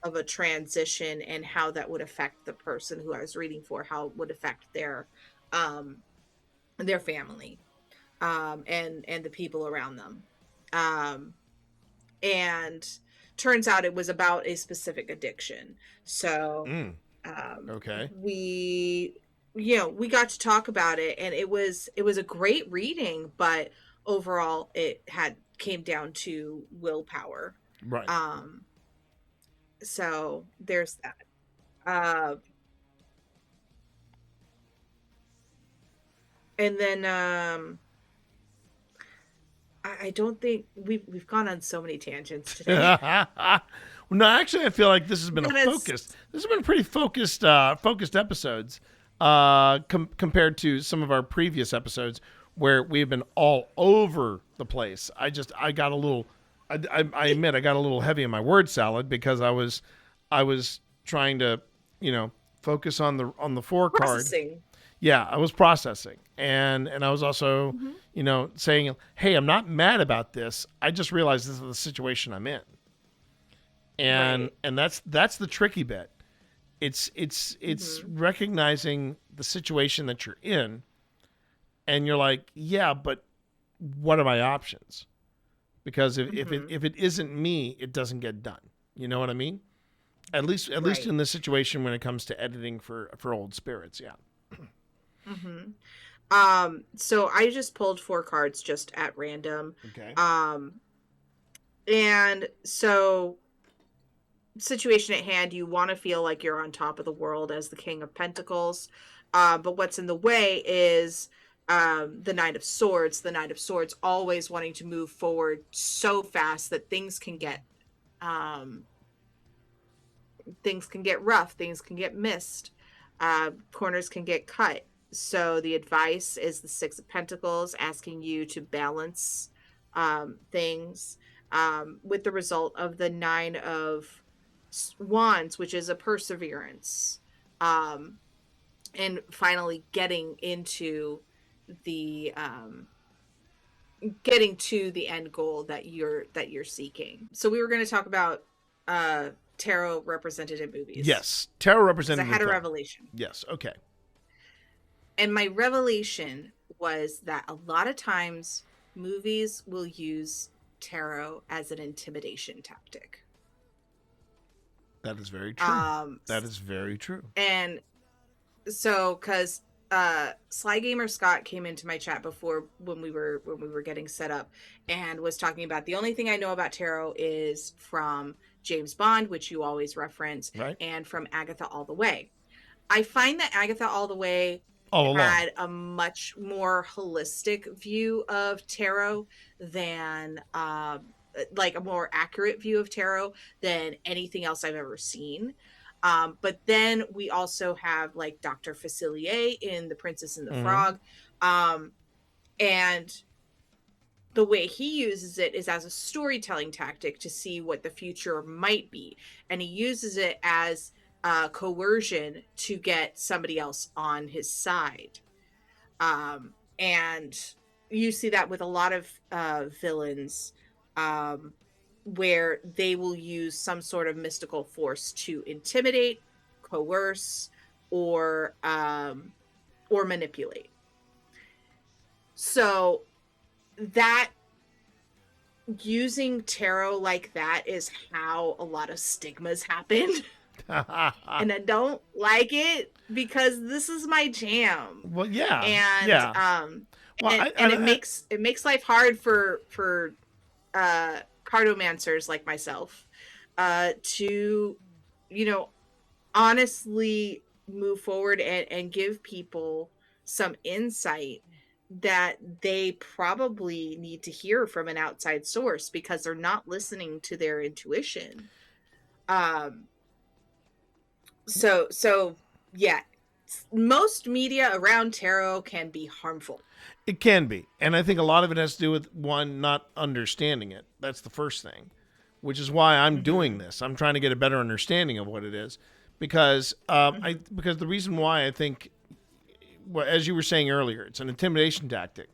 of a transition and how that would affect the person who I was reading for, how it would affect um their family, and the people around them. Um and turns out it was about a specific addiction. So Mm. Okay. we we got to talk about it, and it was a great reading, but overall it had came down to willpower. Right. um so there's that. uh and then I don't think we've gone on so many tangents today. Well, no, actually, I feel like this has been a But it's focused. This has been pretty focused episodes compared to some of our previous episodes where we've been all over the place. I got a little. I admit I got a little heavy in my word salad because I was trying to focus on the four card. processing. Yeah, I was processing, and I was also, Mhm. saying, "Hey, I'm not mad about this. I just realized this is the situation I'm in." Right. And that's the tricky bit. It's Hmm. recognizing the situation that you're in, and you're like, "Yeah, but what are my options?" Because Hmm. if it isn't me, it doesn't get done. You know what I mean? At least Right. in this situation when it comes to editing for old spirits, yeah. Hmm. So I just pulled four cards just at random. Okay. Um, and so situation at hand, you want to feel like you're on top of the world as the King of Pentacles. But what's in the way is the Knight of Swords. The Knight of Swords always wanting to move forward so fast that um, things can get rough, things can get missed, corners can get cut. So the advice is the Six of Pentacles, asking you to balance things, with the result of the Nine of Wands, which is a perseverance, um, and finally the um, getting to the end goal that you're seeking. So we were going to talk about uh tarot represented in movies Yes, tarot because I represented in had a film. revelation. Yes. Okay. And my revelation was that a lot of times movies will use tarot as an intimidation tactic. That is very true. Um That is very true. and so cuz Sly Gamer Scott came into my chat before when we were getting set up and was talking about the only thing I know about tarot is from James Bond, which you always reference, Right? and from Agatha All the Way. I find that Agatha All the Way All along. had a much more holistic view of tarot than like a more accurate view of tarot than anything else I've ever seen. But then we also have like Dr. Facilier in The Princess and the Mm-hmm. Frog. Um, and the way he uses it is as a storytelling tactic to see what the future might be. And he uses it as coercion to get somebody else on his side. And you see that with a lot of villains, um, where they will use some sort of mystical force to intimidate, coerce, or manipulate. So that using tarot like that is how a lot of stigmas happen. And I don't like it because this is my jam. Well, yeah, And yeah. Well, and it makes life hard for cardomancers like myself to honestly move forward and give people some insight that they probably need to hear from an outside source because they're not listening to their intuition. um so yeah, most media around tarot can be harmful. it can be, and I think a lot of it has to do with one not understanding it. That's the first thing. which is why I'm doing Mm-hmm. this. I'm trying to get a better understanding of what it is, because Mm-hmm. because the reason why I think, well, as you were saying earlier, it's an intimidation tactic.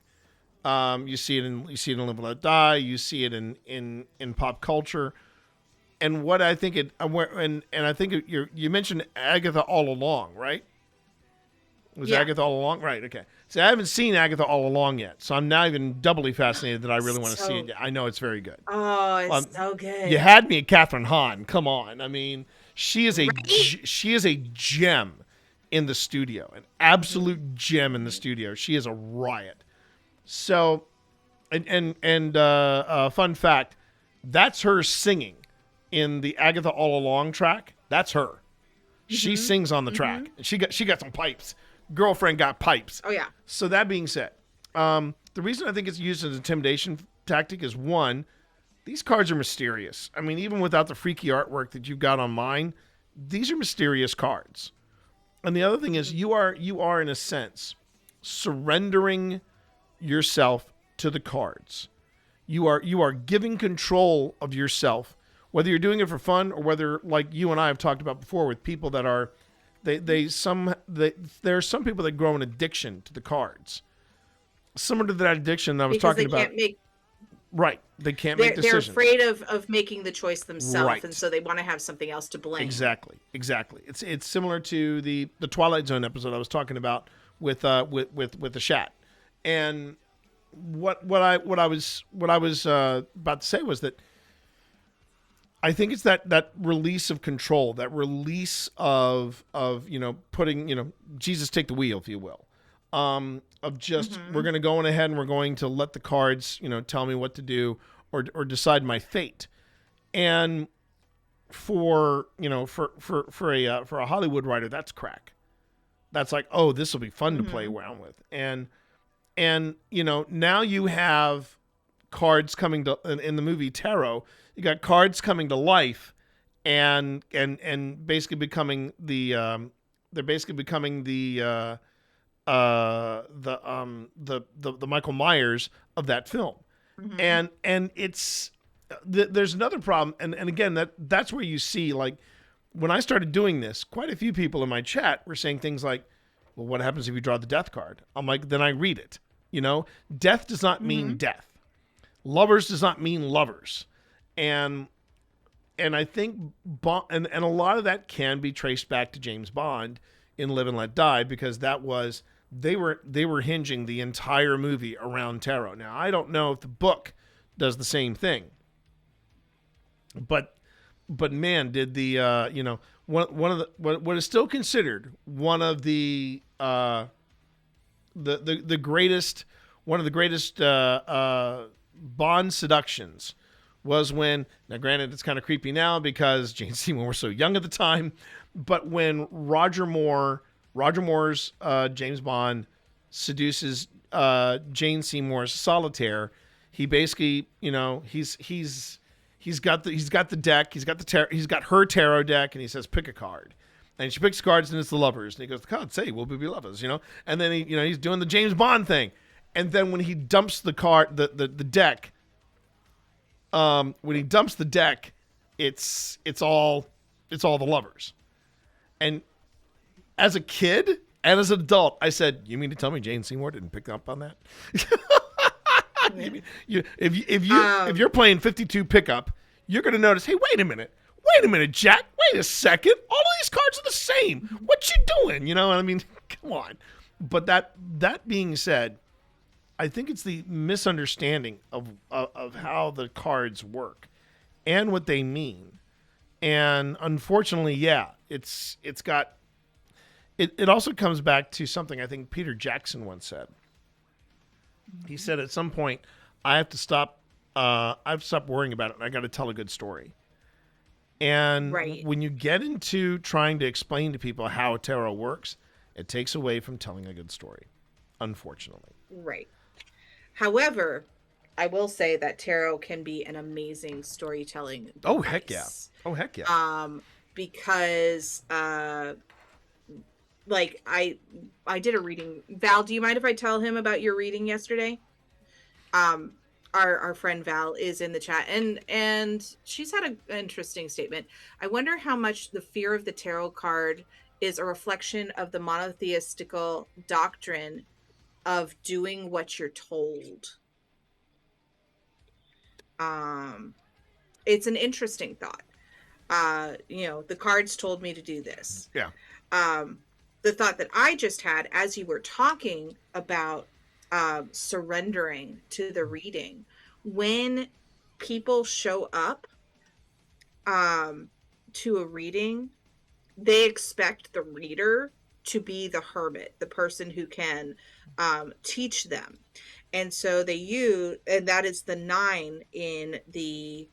You see it in Live and Let Die. You see it in pop culture. And what I think and I think you mentioned Agatha All Along, right? Was Yeah. Agatha All Along? Right. Okay. So I haven't seen Agatha All Along yet, so I'm now even doubly fascinated that I really want to see So, it. I know it's very good. oh, Well, it's so you good. had me at Catherine Hahn. Come on. I mean, Right? she is a gem in the studio, an Mm-hmm. absolute gem in the Mm-hmm. studio. She is a riot. So, fun fact, that's her singing in the Agatha All Along track. That's her. She Mm-hmm. sings on the Mm-hmm. track. She got some pipes. Girlfriend got pipes. Oh, yeah. So that being said, the reason I think it's used as an intimidation tactic is, one, these cards are mysterious. I mean, even without the freaky artwork that you've got on mine, these are mysterious cards. And the other thing is, Mm-hmm. you are in a sense surrendering yourself to the cards. You are giving control of yourself, whether you're doing it for fun or whether, like you and I have talked about before, with people that are there are some people that grow an addiction to the cards, similar to that addiction that I was Because talking they about. can't make Right, they can't make they're decisions. afraid of making the choice themselves, and Right, so they want to have something else to blame. exactly. It's similar to the Twilight Zone episode I was talking about with the Shat. And what I was about to say was that I think it's that release of control, that release of putting, Jesus take the wheel, if you will. Of just, we're Mm-hmm. going to go on ahead and we're going to let the cards, tell me what to do, or decide my fate. And for a Hollywood writer, that's crack. That's like, oh, this will be fun to play Mm-hmm. around with. And now you have cards coming to in the movie Tarot. You got cards coming to life, and basically becoming they're basically becoming the Michael Myers of that film. Mm-hmm. And it's there's another problem, and again, that's where you see, like, when I started doing this, quite a few people in my chat were saying things like, well, what happens if you draw the death card? I'm like, then I read it. Death does not mean Mm-hmm. death. Lovers does not mean lovers. And I think and a lot of that can be traced back to James Bond in Live and Let Die, because that was, they were hinging the entire movie around tarot. Now, I don't know if the book does the same thing, but man, did the one of the what is still considered one of the greatest, one of the greatest Bond seductions was when, now granted it's kind of creepy now because Jane Seymour was so young at the time, but when Roger Moore's James Bond seduces Jane Seymour's Solitaire, he basically, he's got the deck, he's got her tarot deck, and he says pick a card. And she picks cards, and it's the lovers. And he goes, the cards say we'll be lovers. And then he's doing the James Bond thing. And then when he dumps the card, the deck, when he dumps the deck, it's all the lovers. And as a kid and as an adult, I said, "You mean to tell me Jane Seymour didn't pick up on that?" Yeah. If Um, you're playing 52 pickup, you're gonna notice. Hey, wait a minute, Jack. Wait a second. All of these cards are the same. What you doing? You know what I mean? Come on. But that being said, I think it's the misunderstanding of how the cards work and what they mean. And unfortunately, yeah, it's got it also comes back to something I think Peter Jackson once said. He said at some point, I have to stop I've stopped worrying about it, and I got to tell a good story. And right. when you get into trying to explain to people how tarot works, it takes away from telling a good story, unfortunately. Right. However, I will say that tarot can be an amazing storytelling Oh, heck yeah. device. Oh, heck yeah. Because like I did a reading. Val, do you mind if I tell him about your reading yesterday? Um our friend Val is in the chat, and she's had an interesting statement. I wonder how much the fear of the tarot card is a reflection of the monotheistical doctrine of doing what you're told. It's an interesting thought. The cards told me to do this. Yeah. The thought that I just had as you were talking about surrendering to the reading, when people show up to a reading, they expect the reader to be the hermit, the person who can teach them. And so they use, and that is the 9 in the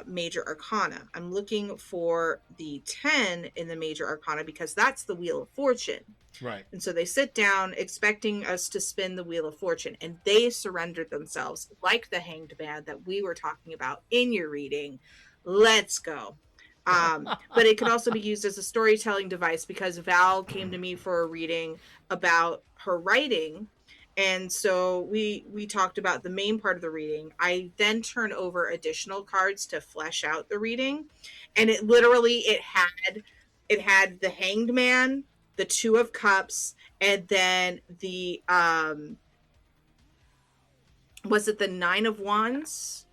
major arcana. I'm looking for the 10 in the major arcana because that's the Wheel of Fortune. Right. And so they sit down expecting us to spin the Wheel of Fortune, and they surrendered themselves like the Hanged Man that we were talking about in your reading. Let's go. But it could also be used as a storytelling device because Val came to me for a reading about her writing. And so we talked about the main part of the reading. I then turn over additional cards to flesh out the reading. And it literally, it had the Hanged Man, the 2 of Cups, and then the, was it the 9 of Wands?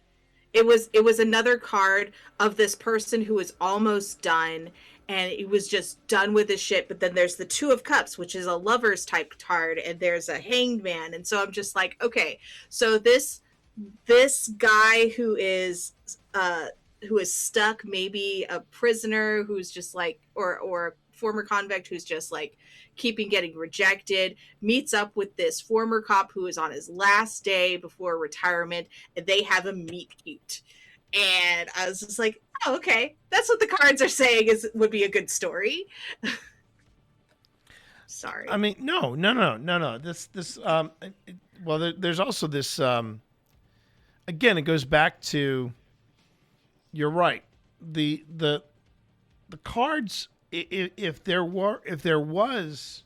It was another card of this person who was almost done, and he was just done with his shit. But then there's the 2 of Cups, which is a lover's type card, and there's a Hanged Man. And so I'm just like, okay, so this guy who is stuck, maybe a prisoner who's just like, or a former convict who's just like getting rejected, meets up with this former cop who is on his last day before retirement, and they have a meet cute. And I was just like, oh, okay, that's what the cards are saying would be a good story. Sorry. I mean, no. There's also this. Again, it goes back to. You're right. The cards. If there was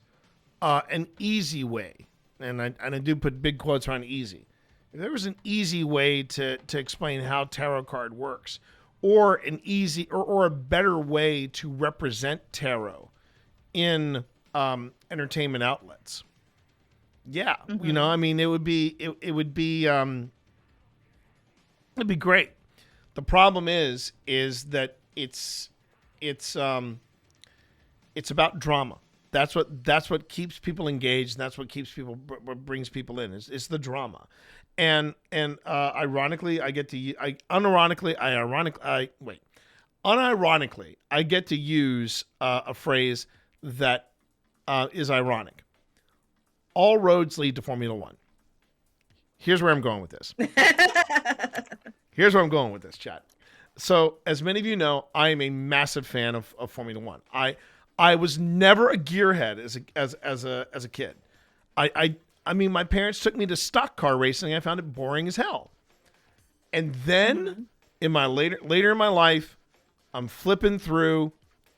an easy way, and I do put big quotes around easy. If there was an easy way to explain how tarot card works, or an easy or a better way to represent tarot in entertainment outlets, yeah, Mm-hmm. I mean, it would be great. The problem is that it's about drama. That's what keeps people engaged. And that's what keeps people, what brings people in. It's the drama, and unironically, I get to use a phrase that is ironic. All roads lead to Formula One. Here's where I'm going with this. Chat. So, as many of you know, I am a massive fan of Formula One. I was never a gearhead as a kid. I mean, my parents took me to stock car racing. I found it boring as hell. And then in my later in my life, I'm flipping through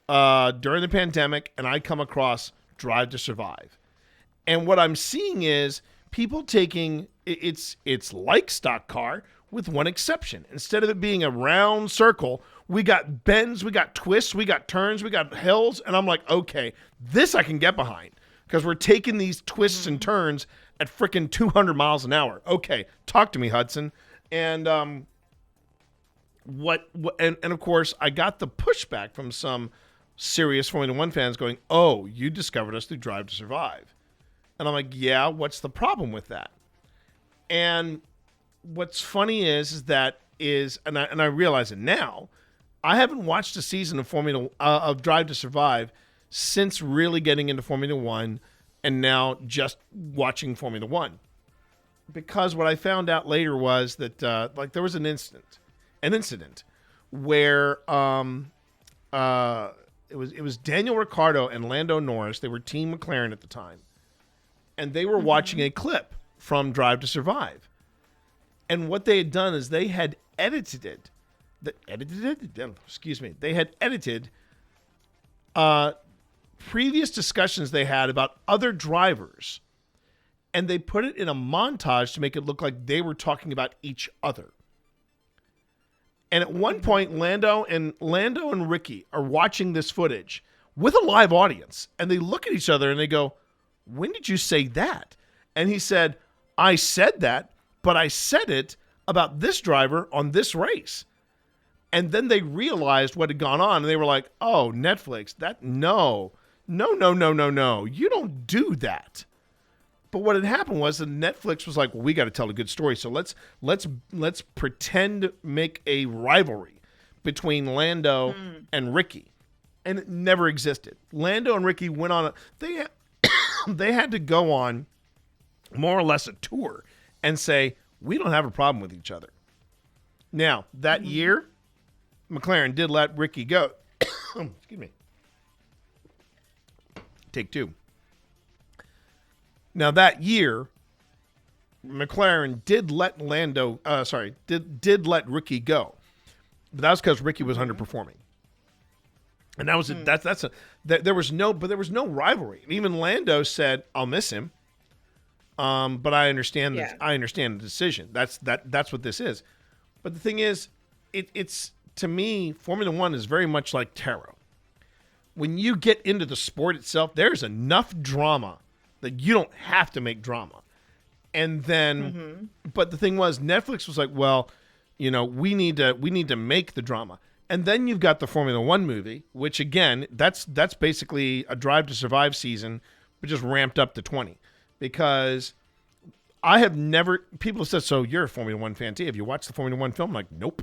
during the pandemic, and I come across Drive to Survive. And what I'm seeing is people taking it's like stock car with one exception. Instead of it being a round circle, we got bends, we got twists, we got turns, we got hills, and I'm like, okay, this I can get behind because we're taking these twists and turns at freaking 200 miles an hour. Okay, talk to me, Hudson. And and of course, I got the pushback from some serious Formula One fans going, "Oh, you discovered us through Drive to Survive," and I'm like, "Yeah, what's the problem with that?" And what's funny is that and I realize it now. I haven't watched a season of Drive to Survive since really getting into Formula One, and now just watching Formula One. Because what I found out later was that there was an incident where it was Daniel Ricciardo and Lando Norris. They were Team McLaren at the time, and they were watching a clip from Drive to Survive. And what they had done is they had edited it. They had edited previous discussions they had about other drivers, and they put it in a montage to make it look like they were talking about each other. And at one point, Lando and Ricky are watching this footage with a live audience, and they look at each other and they go, "When did you say that?" And he said, "I said that, but I said it about this driver on this race." And then they realized what had gone on, and they were like, "Oh, Netflix, no. You don't do that." But what had happened was that Netflix was like, "Well, we got to tell a good story, so let's pretend make a rivalry between Lando and Ricky," and it never existed. Lando and Ricky went on they had to go on more or less a tour and say, "We don't have a problem with each other." Now that year, McLaren did let Ricky go. Excuse me. Take two. Now that year, McLaren did let did let Ricky go, but that was because Ricky was underperforming, and that was there was no rivalry. And even Lando said, "I'll miss him," but I understand I understand the decision. That's what this is. But the thing is, it's to me, Formula One is very much like tarot. When you get into the sport itself, there's enough drama that you don't have to make drama. And then, but the thing was, Netflix was like, "Well, we need to make the drama." And then you've got the Formula One movie, which again, that's basically a Drive to Survive season, but just ramped up to 20. Because people have said, "So you're a Formula One fan, too. Have you watched the Formula One film?" I'm like, "Nope."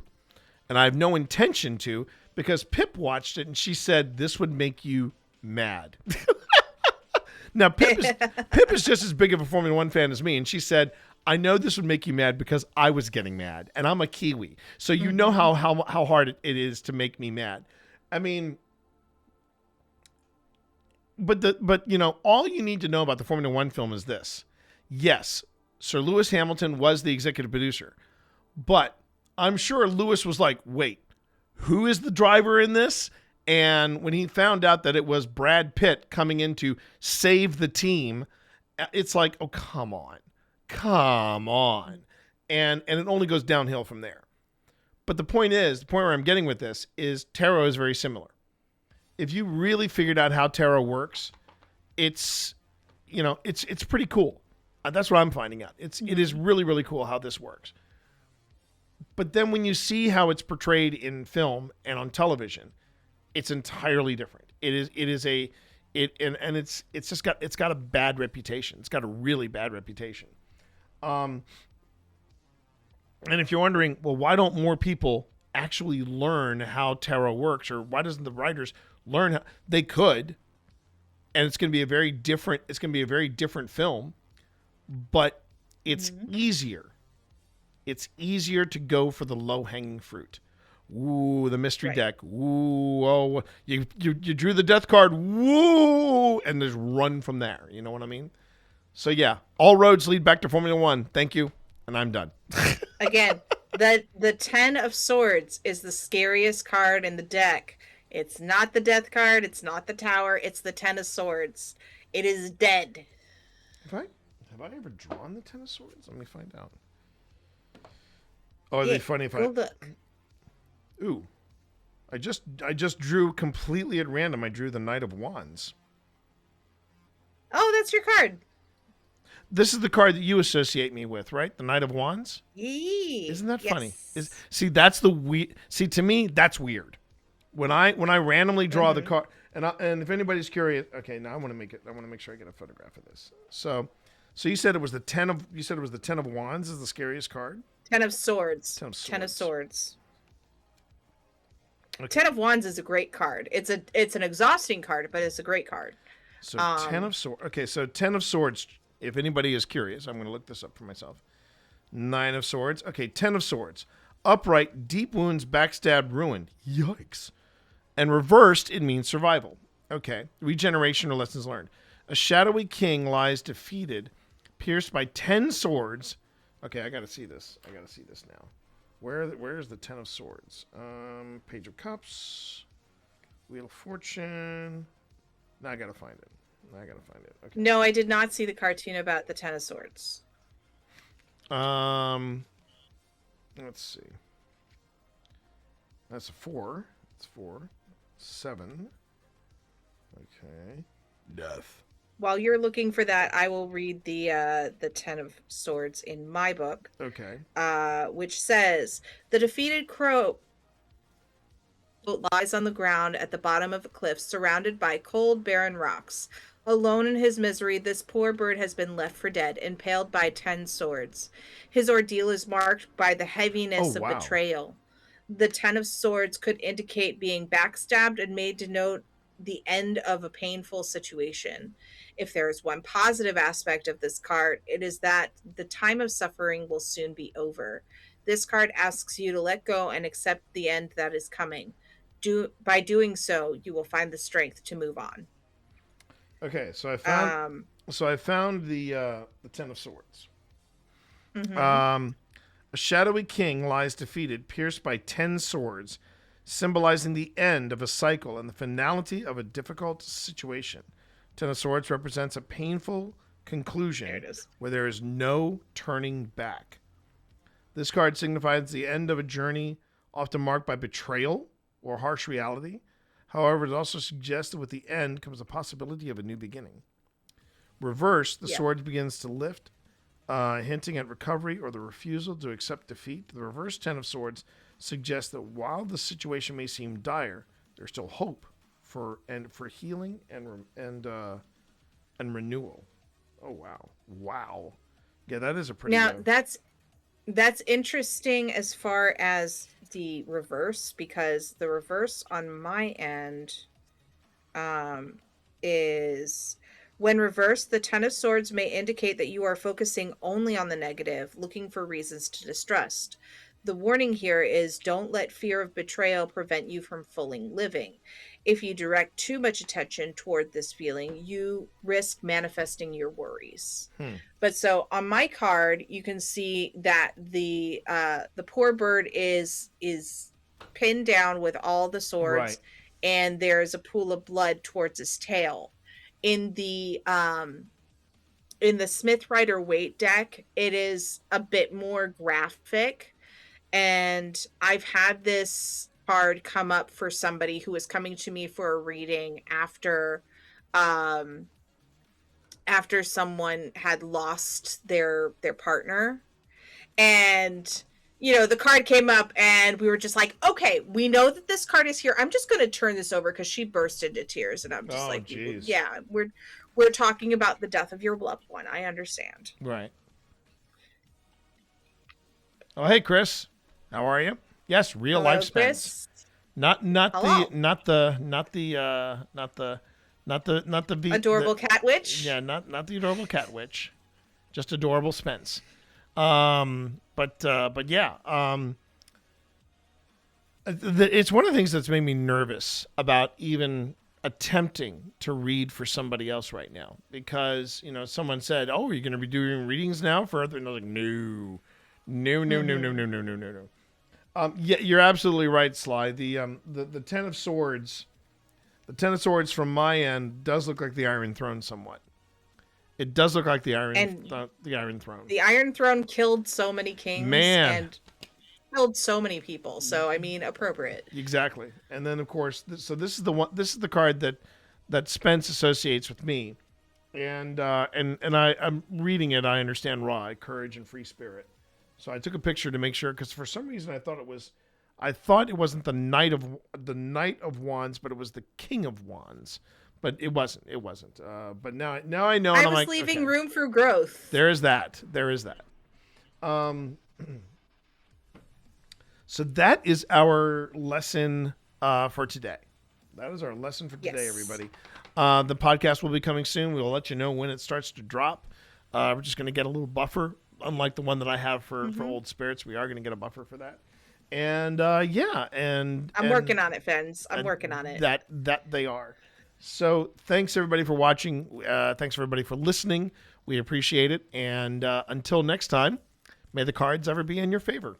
And I have no intention to, because Pip watched it and she said, "This would make you mad." Now, Pip is just as big of a Formula One fan as me, and she said, "I know this would make you mad because I was getting mad, and I'm a Kiwi, so you know how hard it is to make me mad." I mean, but all you need to know about the Formula One film is this: yes, Sir Lewis Hamilton was the executive producer, but I'm sure Lewis was like, "Wait, who is the driver in this?" And when he found out that it was Brad Pitt coming in to save the team, it's like, "Oh, come on. And it only goes downhill from there. But the point where I'm getting with this is tarot is very similar. If you really figured out how tarot works, it's pretty cool. That's what I'm finding out. It is really, really cool how this works. But then when you see how it's portrayed in film and on television, it's entirely different. It's got a bad reputation. It's got a really bad reputation. And if you're wondering, well, why don't more people actually learn how tarot works, or why doesn't the writers learn how they could? And it's going to be a very different film, but it's easier. It's easier to go for the low-hanging fruit. Ooh, the mystery deck. Ooh, oh, you drew the death card. Woo, and just run from there. You know what I mean? So yeah, all roads lead back to Formula One. Thank you, and I'm done. Again, the 10 of Swords is the scariest card in the deck. It's not the death card. It's not the Tower. It's the 10 of Swords. It is dead. Have I ever drawn the 10 of Swords? Let me find out. Oh, it'd be funny if I look. Ooh, I just drew completely at random. I drew the Knight of Wands. Oh, that's your card. This is the card that you associate me with, right? The Knight of Wands. Yee. Isn't that funny? That's the weird. See, to me, that's weird. When I randomly draw the card, and if anybody's curious, okay, now I want to make sure I get a photograph of this. So you said it was the 10 of Wands is the scariest card. 10 of Swords. 10 of Swords. Okay. 10 of Wands is a great card. It's an exhausting card, but it's a great card. So 10 of Swords. Okay, so 10 of Swords. If anybody is curious, I'm going to look this up for myself. 9 of Swords. Okay, 10 of Swords. Upright, deep wounds, backstab, ruin. Yikes. And reversed, it means survival. Okay, regeneration or lessons learned. A shadowy king lies defeated, pierced by 10 swords. Okay, I got to see this. Now. Where is the 10 of Swords? Page of Cups. Wheel of Fortune. Now I got to find it. I gotta find it. Okay. No, I did not see the cartoon about the Ten of Swords. Let's see. That's a 4. That's 4. 7. Okay. Death. While you're looking for that, I will read the Ten of Swords in my book. Okay. Which says the defeated crow lies on the ground at the bottom of a cliff, surrounded by cold, barren rocks. Alone in his misery, this poor bird has been left for dead, impaled by 10 swords. His ordeal is marked by the heaviness of betrayal. The 10 of Swords could indicate being backstabbed and may denote the end of a painful situation. If there is one positive aspect of this card, it is that the time of suffering will soon be over. This card asks you to let go and accept the end that is coming. By doing so, you will find the strength to move on. Okay, so I found the 10 of Swords. Mm-hmm. A shadowy king lies defeated, pierced by 10 swords, symbolizing the end of a cycle and the finality of a difficult situation. 10 of Swords represents a painful conclusion where there is no turning back. This card signifies the end of a journey often marked by betrayal or harsh reality. However, it also suggests that with the end comes the possibility of a new beginning. Reversed, the sword begins to lift, hinting at recovery or the refusal to accept defeat. The reverse 10 of Swords suggests that while the situation may seem dire, there's still hope for healing and renewal. Oh wow! Yeah, that is a pretty. Now that's interesting as far as the reverse, because the reverse on my end is when reversed, the 10 of Swords may indicate that you are focusing only on the negative, looking for reasons to distrust. The warning here is don't let fear of betrayal prevent you from fully living. If you direct too much attention toward this feeling, you risk manifesting your worries. But so on my card, you can see that the poor bird is pinned down with all the swords, and there's a pool of blood towards his tail. In the Smith Rider Waite deck, it is a bit more graphic, and I've had this card come up for somebody who was coming to me for a reading after someone had lost their partner, and the card came up and we were just like, okay, we know that this card is here. I'm just going to turn this over because she burst into tears, and I'm just geez. Yeah, we're talking about the death of your loved one. I understand. Right. Oh, hey, Chris. How are you? Yes, real Hello, life Spence. Chris. Not Hello. the Adorable cat witch. Yeah, not the adorable cat witch. Just adorable Spence. But yeah. It's one of the things that's made me nervous about even attempting to read for somebody else right now, because someone said, "Oh, are you going to be doing readings now for other?" And I was like, "No. Yeah, you're absolutely right, Sly. The 10 of Swords, from my end does look like the Iron Throne somewhat. It does look like the Iron Throne. The Iron Throne killed so many kings and killed so many people. So I mean, appropriate. Exactly. And then of course, this is the one. This is the card that Spence associates with me, and I'm reading it. I understand Ra, courage and free spirit. So I took a picture to make sure, because for some reason I thought it wasn't the Knight of Wands, but it was the King of Wands. But it wasn't. But now I know. And I was leaving room for growth. There is that. So that is our lesson for today. That is our lesson for today, everybody. The podcast will be coming soon. We will let you know when it starts to drop. We're just going to get a little buffer. Unlike the one that I have for Old Spirits, we are going to get a buffer for that. And and I'm working on it, Fens. I'm working on it. That they are. So thanks everybody for watching. Thanks everybody for listening. We appreciate it. And until next time, may the cards ever be in your favor.